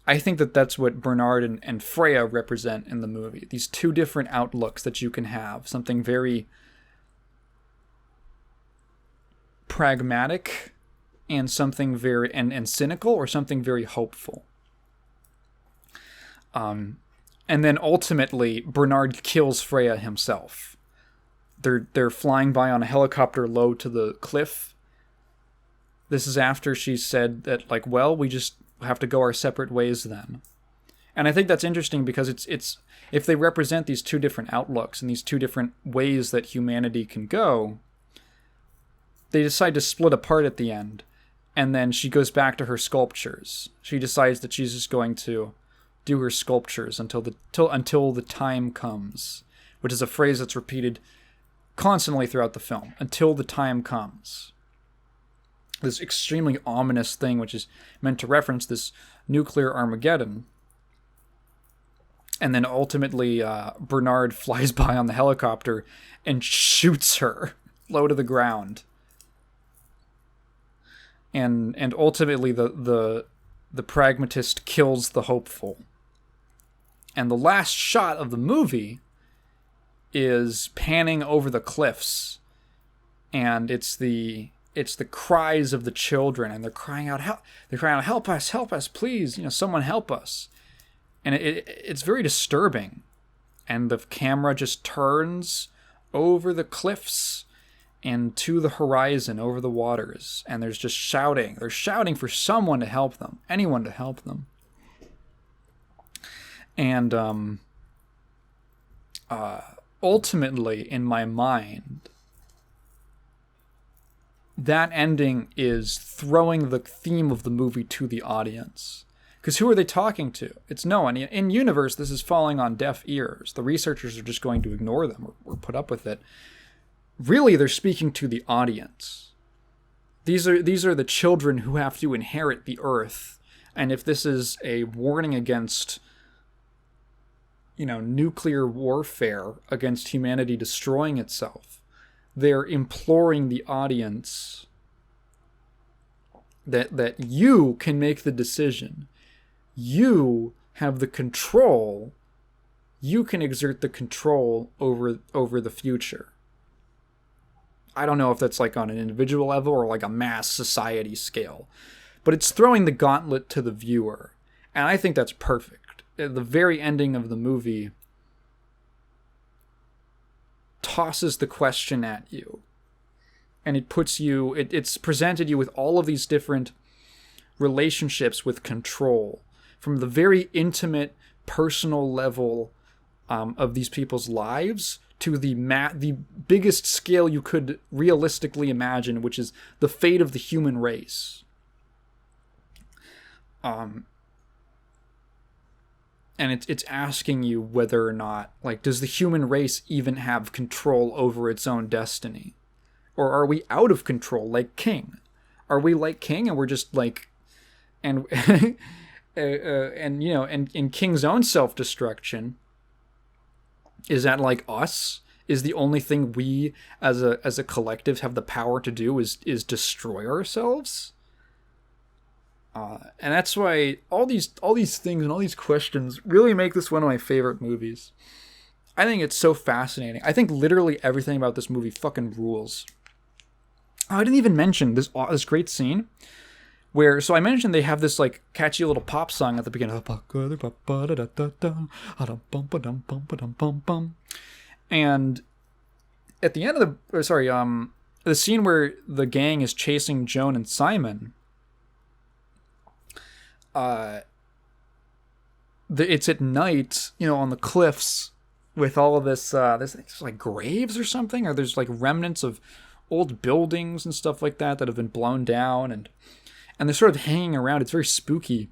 A: I think that's what Bernard and Freya represent in the movie. These two different outlooks that you can have. Something very pragmatic and something very and cynical, or something very hopeful. And then ultimately, Bernard kills Freya himself. They're flying by on a helicopter low to the cliff. This is after she said that, like, well, we just have to go our separate ways then. And I think that's interesting because it's if they represent these two different outlooks and these two different ways that humanity can go, they decide to split apart at the end. And then she goes back to her sculptures. She decides that she's just going to do her sculptures until the time comes, which is a phrase that's repeated constantly throughout the film. Until the time comes. This extremely ominous thing, which is meant to reference this nuclear Armageddon. And then ultimately, Bernard flies by on the helicopter and shoots her low to the ground. And ultimately, the pragmatist kills the hopeful. And the last shot of the movie is panning over the cliffs, and it's the cries of the children, and they're crying out, help us, please, someone help us. And it's very disturbing. And the camera just turns over the cliffs and to the horizon, over the waters, and there's just shouting. They're shouting for someone to help them, anyone to help them. And ultimately, in my mind, that ending is throwing the theme of the movie to the audience. Because who are they talking to? It's no one. In universe, this is falling on deaf ears. The researchers are just going to ignore them or put up with it. Really, they're speaking to the audience. These are the children who have to inherit the earth. And if this is a warning against, nuclear warfare, against humanity destroying itself, they're imploring the audience that you can make the decision. You have the control. You can exert the control over the future. I don't know if that's like on an individual level or like a mass society scale, but it's throwing the gauntlet to the viewer. And I think that's perfect. At the very ending of the movie tosses the question at you. And it puts you, it's presented you with all of these different relationships with control, from the very intimate, personal level of these people's lives to the biggest scale you could realistically imagine, which is the fate of the human race. And it's asking you whether or not, like, does the human race even have control over its own destiny? Or are we out of control, like King? Are we like King, and we're just like, and and you know, and in King's own self-destruction, is that like us? Is the only thing we as a collective have the power to do is destroy ourselves? And that's why all these things and all these questions really make this one of my favorite movies. I think it's so fascinating. I think literally everything about this movie fucking rules. Oh, I didn't even mention this great scene where, so I mentioned they have this like catchy little pop song at the beginning. And at the end of the scene where the gang is chasing Joan and Simon, it's at night, you know, on the cliffs with all of this, there's like graves or something, or there's like remnants of old buildings and stuff like that have been blown down, and they're sort of hanging around. It's very spooky.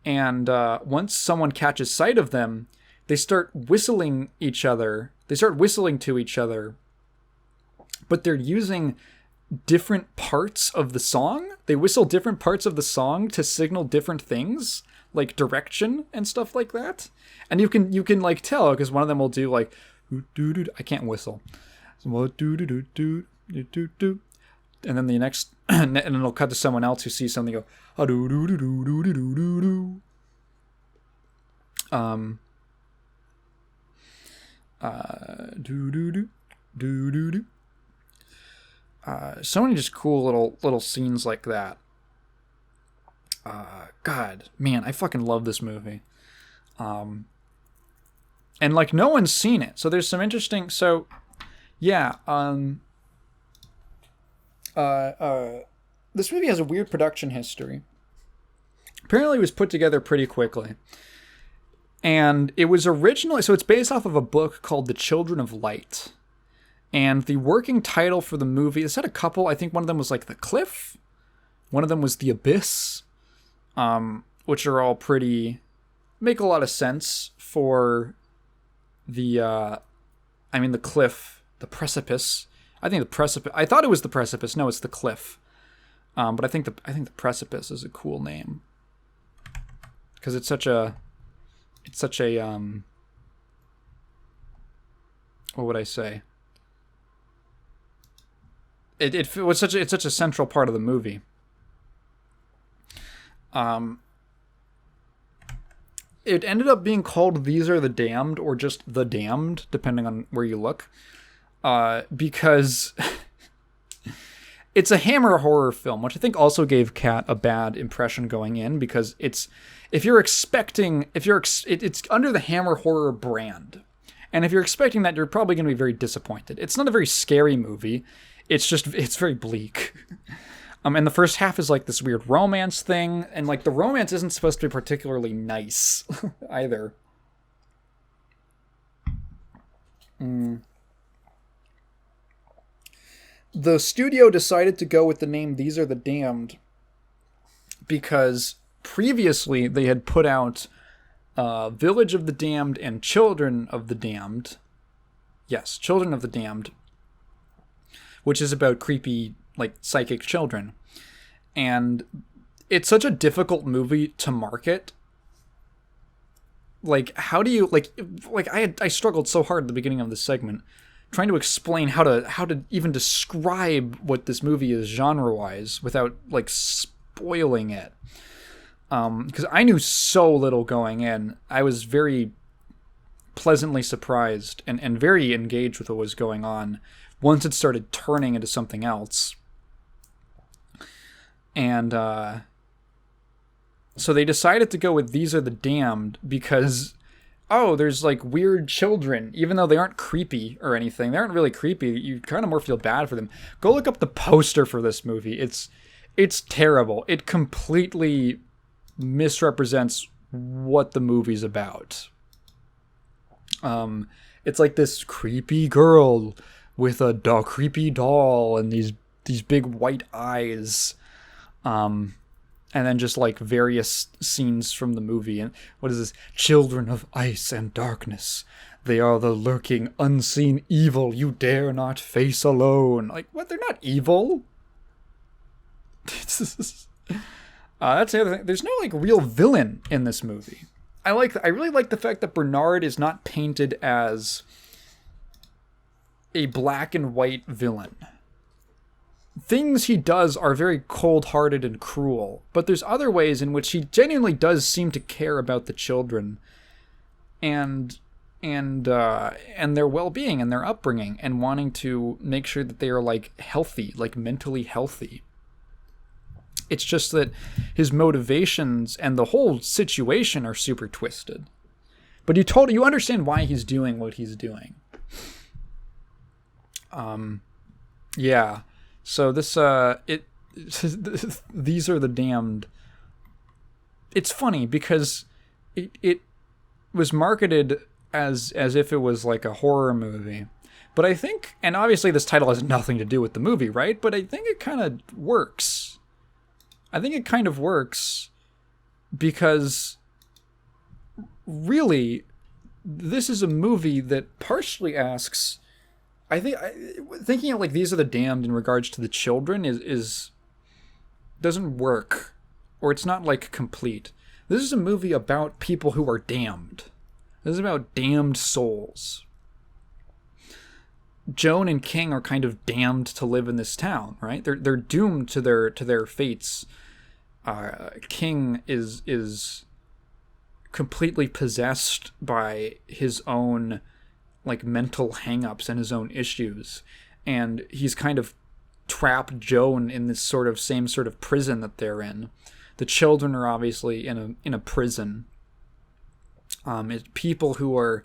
A: And once someone catches sight of them, they start whistling each other. They start whistling to each other, but they're using different parts of the song. They whistle different parts of the song to signal different things, like direction and stuff like that. And you can like tell, because one of them will do like, I can't whistle. And then the next, and then it'll cut to someone else who sees something, go, so many just cool little scenes like that. God, man, I fucking love this movie. And like no one's seen it, so there's some interesting. So, yeah. This movie has a weird production history. Apparently, it was put together pretty quickly. And it was originally, so it's based off of a book called The Children of Light. And the working title for the movie, it had a couple, I think one of them was like The Cliff. One of them was The Abyss. Which are all make a lot of sense for the cliff, the precipice. I think the precipice, I thought it was the precipice. No, it's the cliff. But I think the precipice is a cool name. Because it's such a what would I say? It's such a central part of the movie. It ended up being called These Are the Damned, or just The Damned, depending on where you look. Because it's a Hammer horror film, which I think also gave Kat a bad impression going in, because it's under the Hammer horror brand. And if you're expecting that, you're probably going to be very disappointed. It's not a very scary movie. It's very bleak. And the first half is like this weird romance thing, and like the romance isn't supposed to be particularly nice either. The studio decided to go with the name These Are the Damned because previously they had put out Village of the Damned and Children of the Damned. Yes, Children of the Damned, which is about creepy, like, psychic children. And it's such a difficult movie to market. Like, how do you, like I struggled so hard at the beginning of this segment trying to explain how to even describe what this movie is genre-wise without, like, spoiling it. Because I knew so little going in. I was very pleasantly surprised and very engaged with what was going on once it started turning into something else. And so they decided to go with These Are the Damned because, oh, there's like weird children, even though they aren't creepy or anything. They aren't really creepy. You kind of more feel bad for them. Go look up the poster for this movie. It's terrible. It completely misrepresents what the movie's about. It's like this creepy girl with a creepy doll and these big white eyes. And then just like various scenes from the movie. And what is this? Children of ice and darkness. They are the lurking, unseen evil you dare not face alone. Like, what? They're not evil. That's the other thing. There's no like real villain in this movie. I really like the fact that Bernard is not painted as a black and white villain. Things he does are very cold-hearted and cruel, but there's other ways in which he genuinely does seem to care about the children and their well-being and their upbringing, and wanting to make sure that they are like healthy, like mentally healthy. It's just that his motivations and the whole situation are super twisted. But you understand why he's doing what he's doing. Yeah. So this These Are the Damned. It's funny because it was marketed as if it was like a horror movie. But I think, and obviously this title has nothing to do with the movie, right? But I think it kind of works. I think it kind of works because really this is a movie that partially asks, thinking of like These Are the Damned in regards to the children is doesn't work, or it's not like complete. This is a movie about people who are damned. This is about damned souls. Joan and King are kind of damned to live in this town, right? They're doomed to their fates. King is completely possessed by his own like mental hang-ups and his own issues, and he's kind of trapped Joan in this same sort of prison that they're in. The children are obviously in a prison. People who are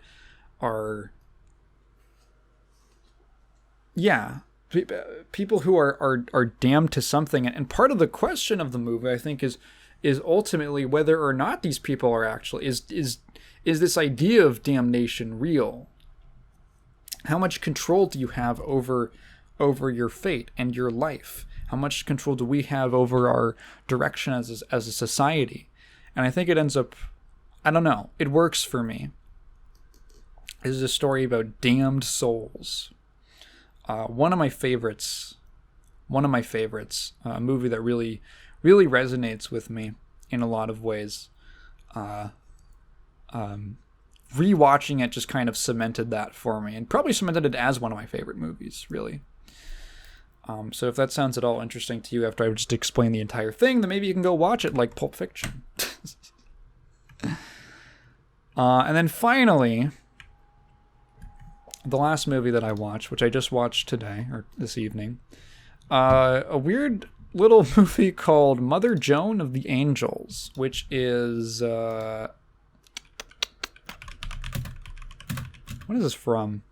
A: people who are damned to something, and part of the question of the movie, I think, is ultimately whether or not these people are actually is this idea of damnation real? How much control do you have over your fate and your life? How much control do we have over our direction as a society? And I think it ends up, I don't know, it works for me. This is a story about damned souls. One of my favorites, a movie that really, really resonates with me in a lot of ways. Rewatching it just kind of cemented that for me, and probably cemented it as one of my favorite movies, really. So if that sounds at all interesting to you after I just explain the entire thing, then maybe you can go watch it, like Pulp Fiction. And then finally, the last movie that I watched, which I just watched today, or this evening, a weird little movie called Mother Joan of the Angels, which is... what is this from?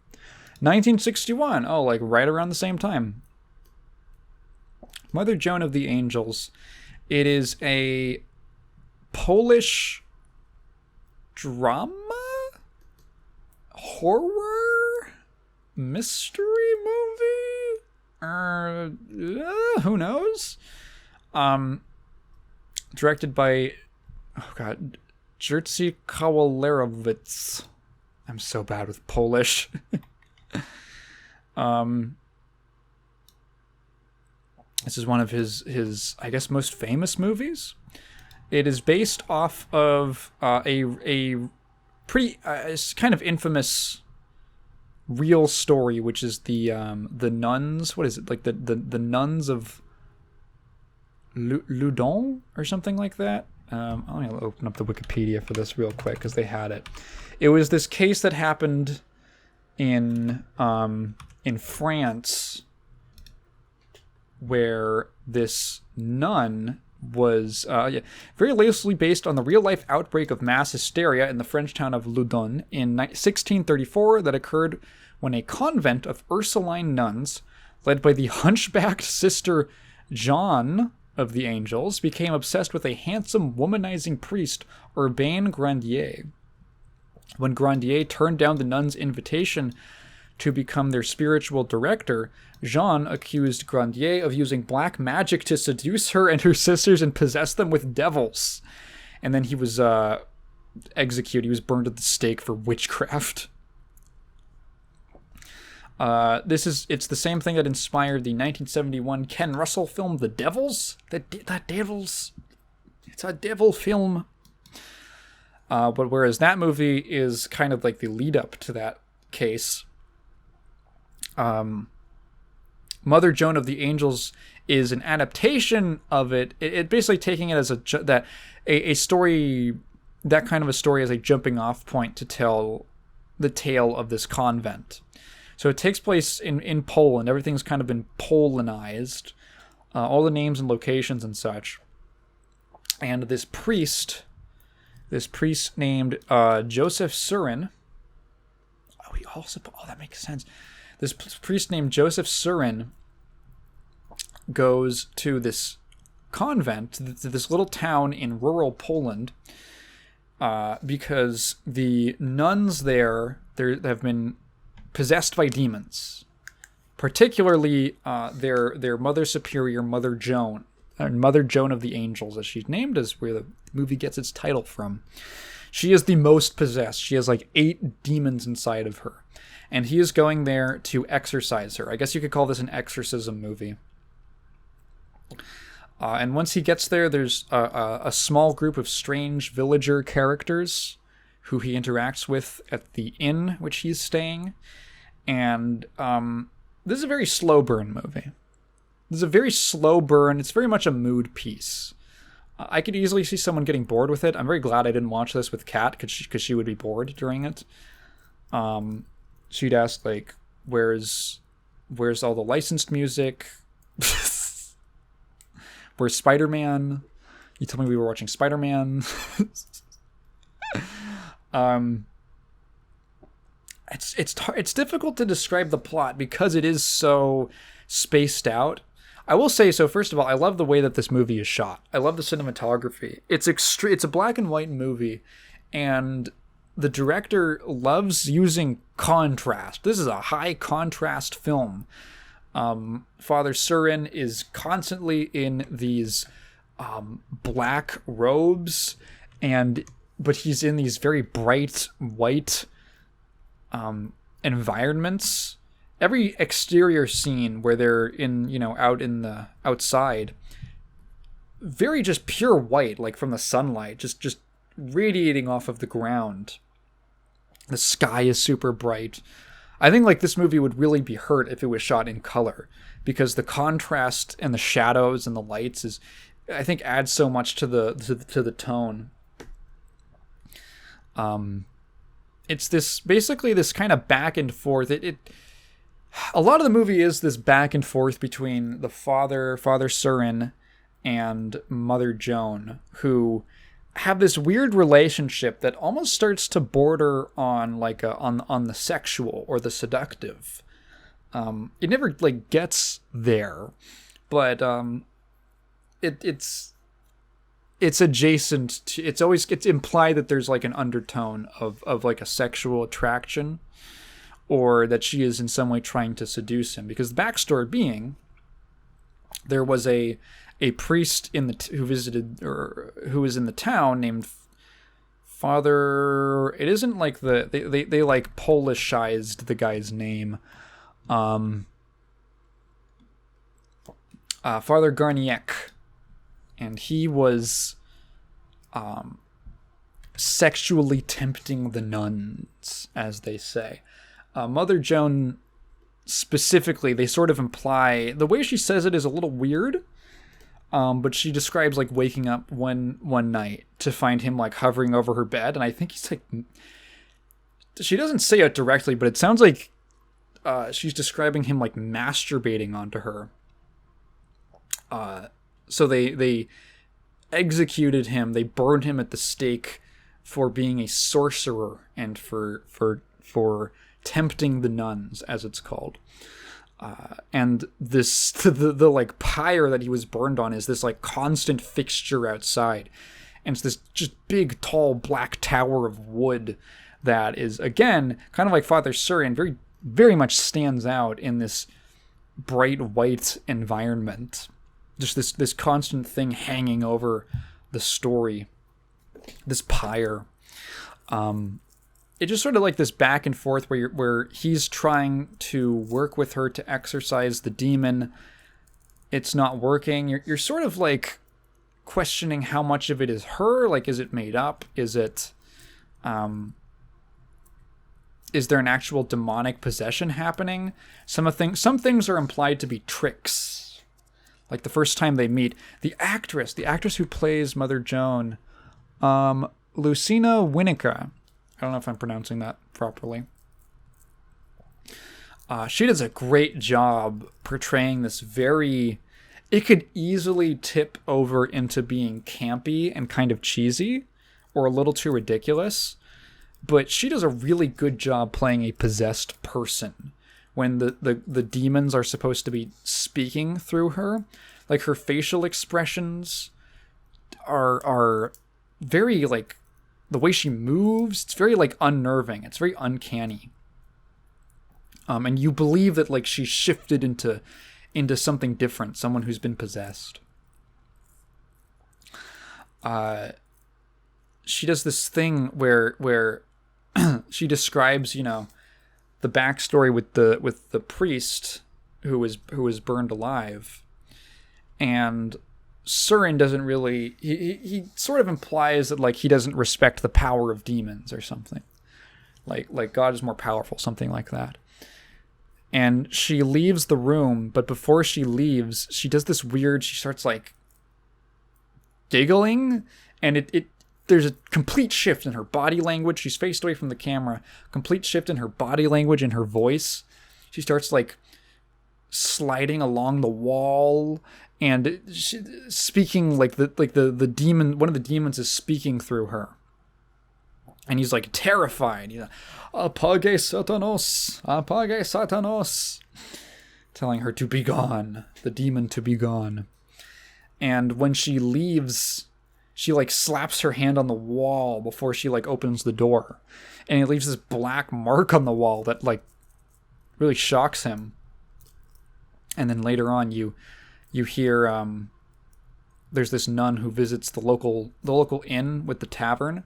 A: 1961. Oh, like right around the same time. Mother Joan of the Angels. It is a Polish drama? Horror? Mystery movie? Who knows? Directed by, Jerzy Kawalerowicz. I'm so bad with Polish. This is one of his I guess most famous movies. It is based off of a pretty kind of infamous real story, which is the nuns. What is it, like the nuns of Loudun or something like that? I'm going to open up the Wikipedia for this real quick because they had it. It was this case that happened in France where this nun was very loosely based on the real-life outbreak of mass hysteria in the French town of Loudun in 1634 that occurred when a convent of Ursuline nuns, led by the hunchbacked sister Joan of the Angels, became obsessed with a handsome, womanizing priest, Urbain Grandier. When Grandier turned down the nuns' invitation to become their spiritual director, Jean accused Grandier of using black magic to seduce her and her sisters and possess them with devils. And then he was executed. He was burned at the stake for witchcraft. It's the same thing that inspired the 1971 Ken Russell film The Devils. The Devils. It's a devil film. But whereas that movie is kind of like the lead up to that case, Mother Joan of the Angels is an adaptation of it. It basically taking it as a story, that kind of a story as a jumping off point to tell the tale of this convent. So it takes place in Poland. Everything's kind of been Polonized, all the names and locations and such. And this priest named Joseph Surin. That makes sense. This priest named Joseph Surin goes to this convent, to this little town in rural Poland, because the nuns there have been possessed by demons, particularly their Mother Superior, Mother Joan, Mother Joan of the Angels, as she's named, is where the movie gets its title from. She is the most possessed. She has like 8 demons inside of her. And he is going there to exorcise her. I guess you could call this an exorcism movie. And once he gets there, there's a small group of strange villager characters who he interacts with at the inn which he's staying. And this is a very slow burn movie. This is a very slow burn. It's very much a mood piece. I could easily see someone getting bored with it. I'm very glad I didn't watch this with Kat because she would be bored during it. She'd ask, like, where's all the licensed music? Where's Spider-Man? You told me we were watching Spider-Man. It's difficult to describe the plot because it is so spaced out. I will say, so first of all, I love the way that this movie is shot. I love the cinematography. It's a black and white movie, and the director loves using contrast. This is a high contrast film. Father Surin is constantly in these black robes, but he's in these very bright white environments. Every exterior scene where they're outside, very just pure white, like from the sunlight, just radiating off of the ground. The sky is super bright. I think like this movie would really be hurt if it was shot in color, because the contrast and the shadows and the lights I think adds so much to the tone. It's basically this kind of back and forth. A lot of the movie is this back and forth between the Father Surin and Mother Joan, who have this weird relationship that almost starts to border on like on the sexual or the seductive. It never like gets there, but it's adjacent to. It's implied that there's like an undertone of like a sexual attraction, or that she is in some way trying to seduce him. Because the backstory being, there was a priest who visited, or who was in the town, named Father. It isn't like they like Polishized the guy's name. Father Garniek, and he was sexually tempting the nuns, as they say. Mother Joan specifically, they sort of imply, the way she says it is a little weird, But she describes like waking up one night to find him like hovering over her bed, and I think he's like, she doesn't say it directly, but it sounds like she's describing him like masturbating onto her. So they executed him. They burned him at the stake for being a sorcerer and for tempting the nuns, as it's called. And this the like pyre that he was burned on is this like constant fixture outside, and it's this just big tall black tower of wood that is, again, kind of like Father Surin, very very much stands out in this bright white environment. Just this constant thing hanging over the story, this pyre. It's just sort of like this back and forth where he's trying to work with her to exorcise the demon. It's not working. You're sort of like questioning how much of it is her. Like, is it made up? Is it, is there an actual demonic possession happening? Some things are implied to be tricks. Like the first time they meet, the actress who plays Mother Joan, Lucina Winica. I don't know if I'm pronouncing that properly. She does a great job portraying this very... It could easily tip over into being campy and kind of cheesy, or a little too ridiculous, but she does a really good job playing a possessed person when the demons are supposed to be speaking through her. Like, her facial expressions are very, like... The way she moves, it's very, like, unnerving. It's very uncanny. And you believe that, like, she's shifted into something different, someone who's been possessed. She does this thing where she describes, the backstory with the priest who was burned alive, and Surin doesn't really... He sort of implies that, like, he doesn't respect the power of demons or something. Like God is more powerful, something like that. And she leaves the room, but before she leaves, she does this weird... She starts, like, giggling, and there's a complete shift in her body language. She's faced away from the camera. Complete shift in her body language and her voice. She starts, like, sliding along the wall, and speaking like the demon. One of the demons is speaking through her, and he's like terrified. He's like, "Apage Satanos, apage Satanos," telling her to be gone, the demon to be gone. And when she leaves, she like slaps her hand on the wall before she like opens the door, and it leaves this black mark on the wall that like really shocks him. And then later on, you hear there's this nun who visits the local inn with the tavern,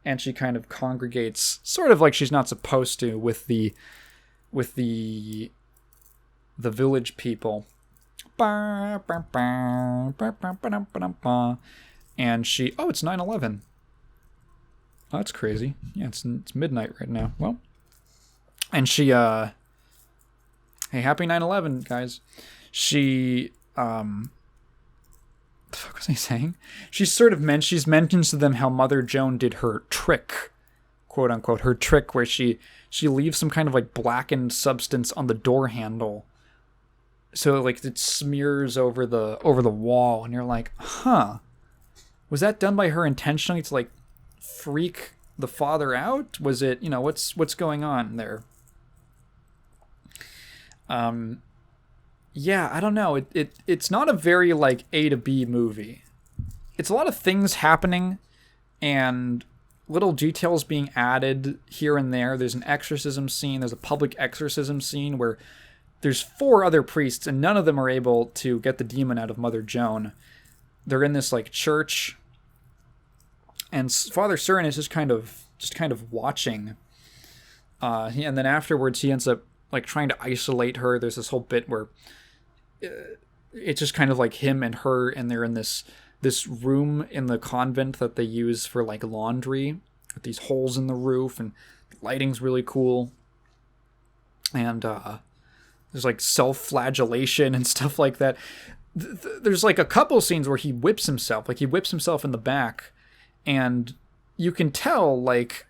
A: and she kind of congregates, sort of like she's not supposed to, with the village people. And she... Oh, it's 9/11. Oh, that's crazy. Yeah, it's midnight right now. Well, and she... Hey, happy 9/11, guys. She... the fuck was I saying? She's mentioned to them how Mother Joan did her trick, quote unquote, her trick where she leaves some kind of like blackened substance on the door handle, so like it smears over the wall, and you're like, huh, was that done by her intentionally to like freak the father out? Was it, what's going on there? Yeah, I don't know. It's not a very, like, A to B movie. It's a lot of things happening and little details being added here and there. There's an exorcism scene. There's a public exorcism scene where there's 4 other priests, and none of them are able to get the demon out of Mother Joan. They're in this, like, church, and Father Surin is just kind of watching. And then afterwards, he ends up, like, trying to isolate her. There's this whole bit where... it's just kind of like him and her, and they're in this room in the convent that they use for like laundry, with these holes in the roof, and the lighting's really cool, and there's like self-flagellation and stuff like that. there's like a couple scenes where he whips himself, like he whips himself in the back, and you can tell, like,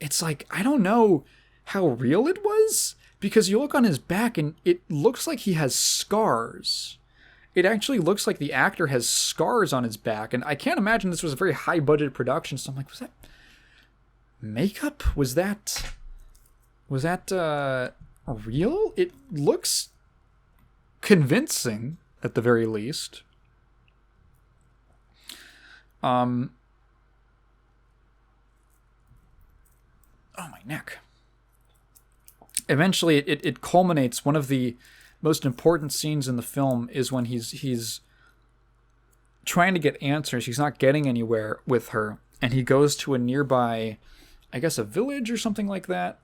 A: it's like, I don't know how real it was, because you look on his back and it looks like he has scars. It actually looks like the actor has scars on his back, and I can't imagine this was a very high budget production. So I'm like, was that makeup? Was that real? It looks convincing at the very least. Oh, my neck. Eventually, it culminates. One of the most important scenes in the film is when he's trying to get answers. He's not getting anywhere with her, and he goes to a nearby, I guess, a village or something like that.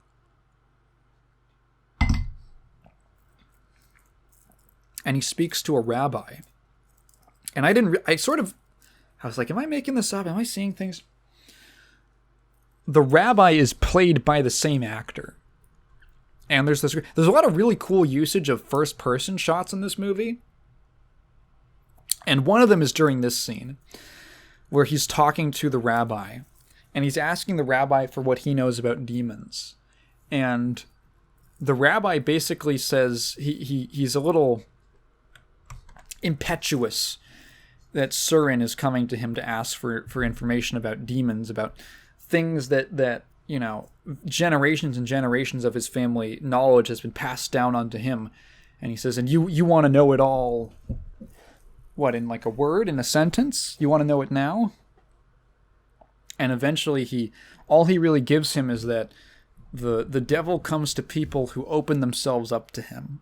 A: And he speaks to a rabbi. And I was like, am I making this up? Am I seeing things? The rabbi is played by the same actor. And there's a lot of really cool usage of first-person shots in this movie. And one of them is during this scene, where he's talking to the rabbi, and he's asking the rabbi for what he knows about demons. And the rabbi basically says he's a little impetuous that Surin is coming to him to ask for information about demons, about things that you know, generations and generations of his family knowledge has been passed down onto him. And he says, and you want to know it all, what, in like a word, in a sentence? You want to know it now? And eventually all he really gives him is that the devil comes to people who open themselves up to him.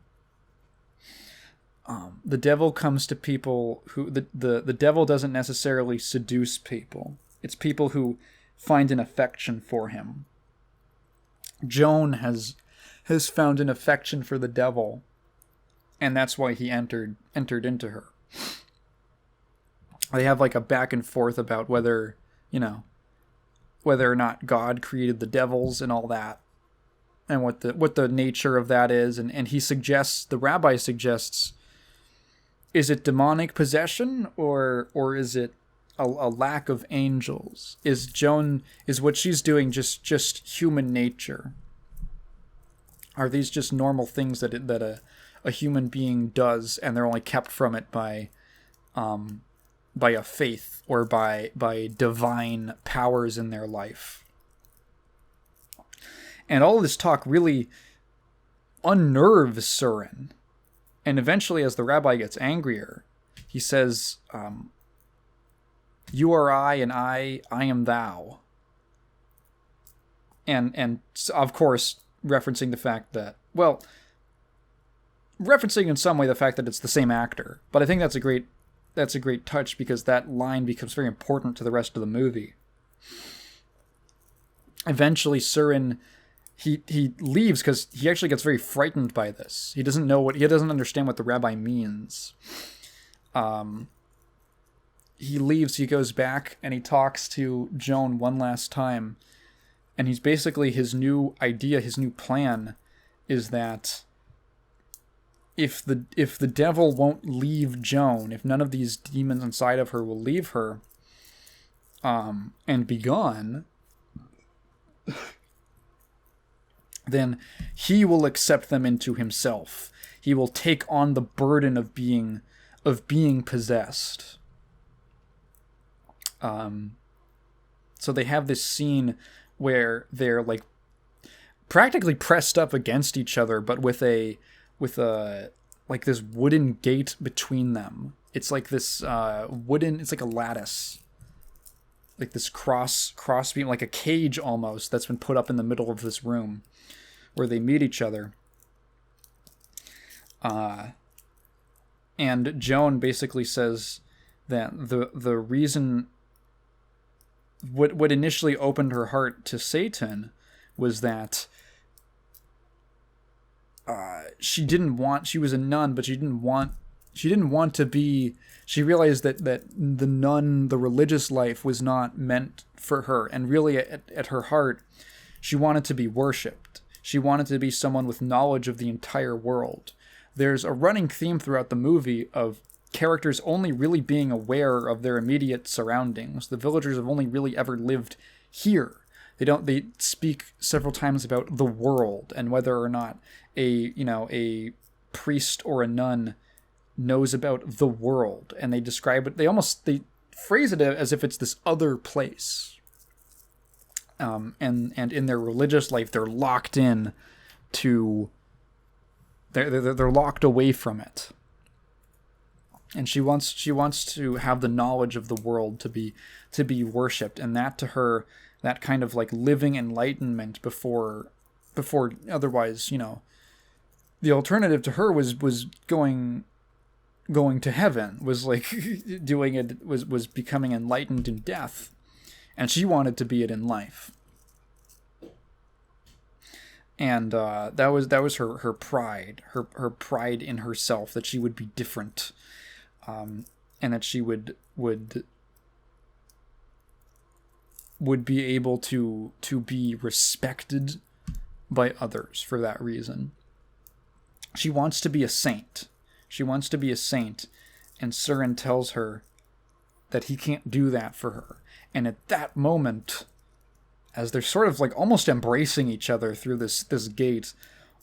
A: The devil comes to people who, the devil doesn't necessarily seduce people. It's people who find an affection for him. Joan has found an affection for the devil, and that's why he entered into her. They have like a back and forth about whether or not God created the devils and all that, and what the nature of that is, and the rabbi suggests, is it demonic possession or is it a lack of angels? Is what she's doing just human nature? Are these just normal things that a human being does, and they're only kept from it by a faith or by divine powers in their life? And all this talk really unnerves Surin. And eventually, as the rabbi gets angrier, he says, you are I, and I am thou. And of course, referencing the fact that, well, referencing in some way the fact that it's the same actor. But I think that's a great touch, because that line becomes very important to the rest of the movie. Eventually, Surin, he leaves because he actually gets very frightened by this. He doesn't understand what the rabbi means. He leaves, he goes back, and he talks to Joan one last time. And he's basically, his new idea, his new plan is that if the devil won't leave Joan, if none of these demons inside of her will leave her, and be gone, then he will accept them into himself. He will take on the burden of being possessed. So they have this scene where they're like practically pressed up against each other, but with a like this wooden gate between them. It's like this it's like a lattice, like this cross beam, like a cage almost, that's been put up in the middle of this room where they meet each other. And Joan basically says that the reason, what initially opened her heart to Satan was that she was a nun, but she didn't want to be, she realized that the religious life was not meant for her. And really at her heart, she wanted to be worshipped. She wanted to be someone with knowledge of the entire world. There's a running theme throughout the movie of characters only really being aware of their immediate surroundings. The villagers have only really ever lived here. They speak several times about the world and whether or not a priest or a nun knows about the world, and they describe it, they phrase it as if it's this other place. And in their religious life, they're locked in to, they're locked away from it. And she wants to have the knowledge of the world to be worshipped, and that to her, that kind of like living enlightenment before otherwise, the alternative to her was going to heaven, was like doing it, was becoming enlightened in death, and she wanted to be it in life. And that was her pride, her pride in herself, that she would be different, and that she would be able to be respected by others for that reason. She wants to be a saint. And Surin tells her that he can't do that for her. And at that moment, as they're sort of like almost embracing each other through this gate,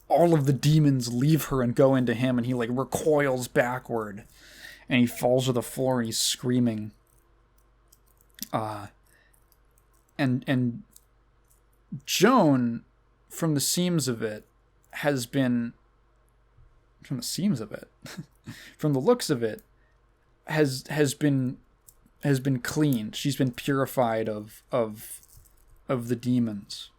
A: all of the demons leave her and go into him, and he like recoils backward, and he falls to the floor and he's screaming. And Joan, from the seams of it, from the looks of it, has been cleaned. She's been purified of the demons.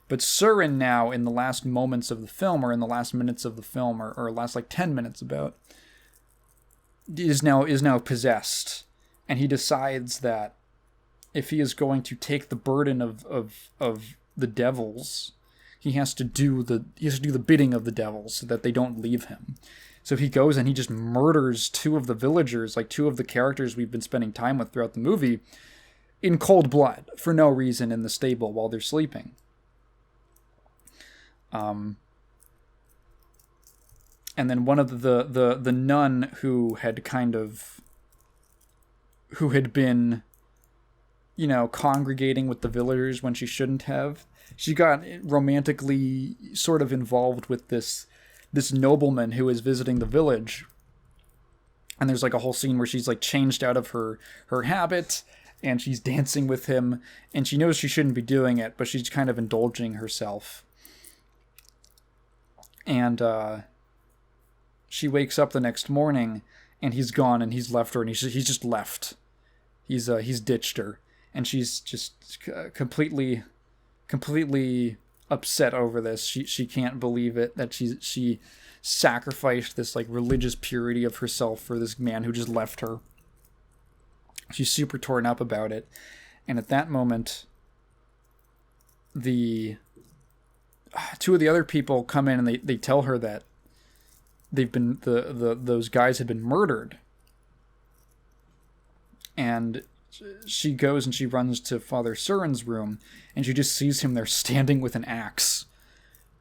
A: But Surin now, in the last moments of the film, or in the last minutes of the film, or last like 10 minutes about, is now possessed, and he decides that if he is going to take the burden of the devils, he has to do the bidding of the devils so that they don't leave him. So he goes and he just murders two of the villagers, like two of the characters we've been spending time with throughout the movie, in cold blood for no reason in the stable while they're sleeping. And then one of the nun who had been, congregating with the villagers when she shouldn't have, she got romantically sort of involved with this nobleman who is visiting the village. And there's like a whole scene where she's like changed out of her habit, and she's dancing with him, and she knows she shouldn't be doing it, but she's kind of indulging herself. And she wakes up the next morning, and he's gone, and he's left her, and he's just left. He's ditched her, and she's just completely upset over this. She can't believe it, that she sacrificed this like religious purity of herself for this man who just left her. She's super torn up about it, and at that moment, the two of the other people come in and they tell her that they've been those guys had been murdered. And she goes and she runs to Father Surin's room, and she just sees him there standing with an axe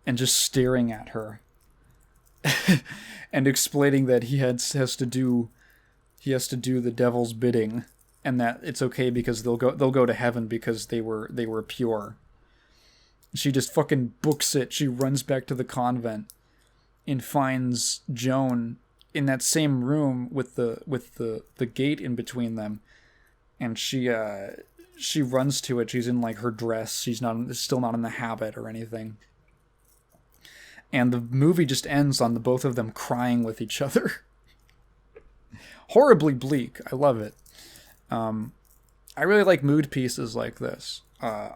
A: and just staring at her and explaining that he has to do the devil's bidding, and that it's okay because they'll go to heaven because they were pure. She just fucking books it. She runs back to the convent and finds Joan in that same room with the gate in between them, and she runs to it. She's in like her dress. She's still not in the habit or anything. And the movie just ends on the both of them crying with each other. Horribly bleak. I love it. I really like mood pieces like this. I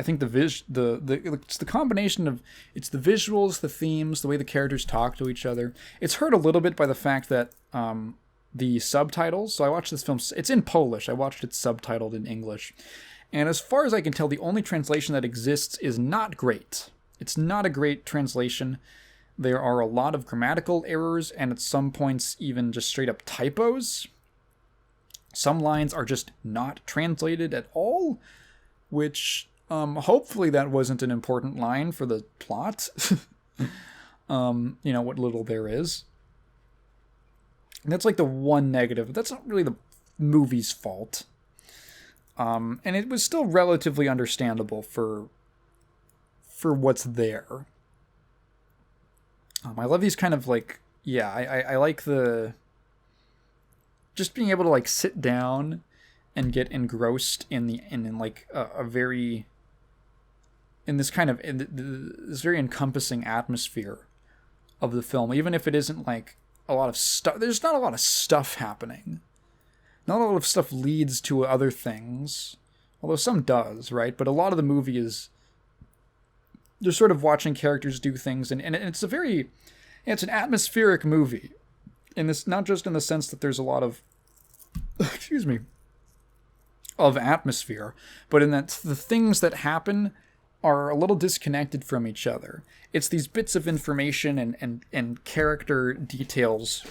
A: think it's the combination of, it's the visuals, the themes, the way the characters talk to each other. It's hurt a little bit by the fact that the subtitles. So I watched this film. It's in Polish. I watched it subtitled in English, and as far as I can tell, the only translation that exists is not great. It's not a great translation. There are a lot of grammatical errors, and at some points even just straight up typos. Some lines are just not translated at all, which hopefully that wasn't an important line for the plot. What little there is. And that's like the one negative. That's not really the movie's fault. And it was still relatively understandable for what's there. I love these kind of like, yeah, I like the just being able to like sit down and get engrossed in like a very in this kind of this very encompassing atmosphere of the film, even if it isn't like a lot of stuff. There's not a lot of stuff happening. Not a lot of stuff leads to other things, although some does, right? But a lot of the movie is you're sort of watching characters do things, and it's it's an atmospheric movie. In this, not just in the sense that there's a lot of excuse me, of atmosphere, but in that the things that happen are a little disconnected from each other. It's these bits of information and character details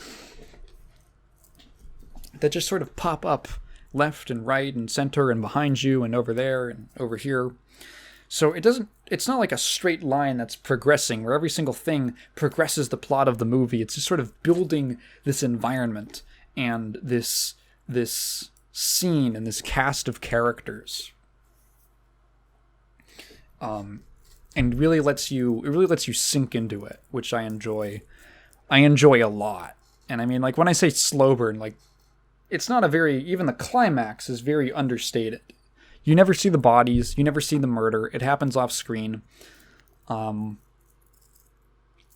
A: that just sort of pop up left and right and center and behind you and over there and over here. So it's not like a straight line that's progressing where every single thing progresses the plot of the movie. It's just sort of building this environment and this scene and this cast of characters. And really lets you sink into it, which I enjoy. I enjoy a lot. And I mean, like, when I say slow burn, like, it's not even the climax is very understated. You never see the bodies, you never see the murder. It happens off screen.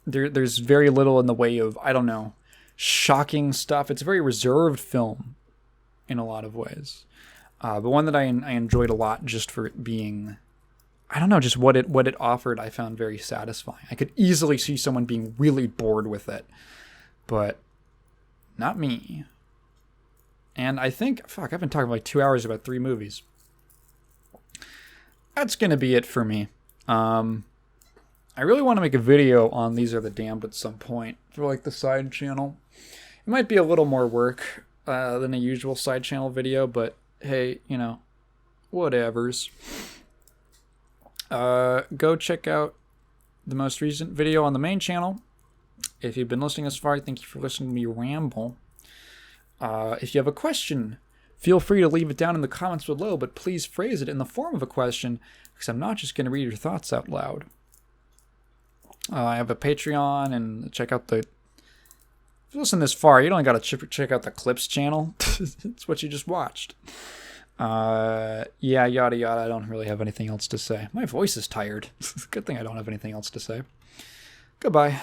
A: There's very little in the way of, I don't know, shocking stuff. It's a very reserved film in a lot of ways. But one that I enjoyed a lot just for it being, I don't know, just what it offered, I found very satisfying. I could easily see someone being really bored with it, but not me. And I think, I've been talking for like 2 hours about 3 movies. That's going to be it for me. I really want to make a video on These Are the Damned at some point for like the side channel. It might be a little more work than a usual side channel video, but hey, you know, whatevers. Go check out the most recent video on the main channel. If you've been listening this far, thank you for listening to me ramble. If you have a question, feel free to leave it down in the comments below, but please phrase it in the form of a question, because I'm not just going to read your thoughts out loud. I have a Patreon, and check out if you listen this far, you don't got to check out the Clips channel. It's what you just watched. Yeah, yada yada. I don't really have anything else to say. My voice is tired. Good thing I don't have anything else to say. Goodbye.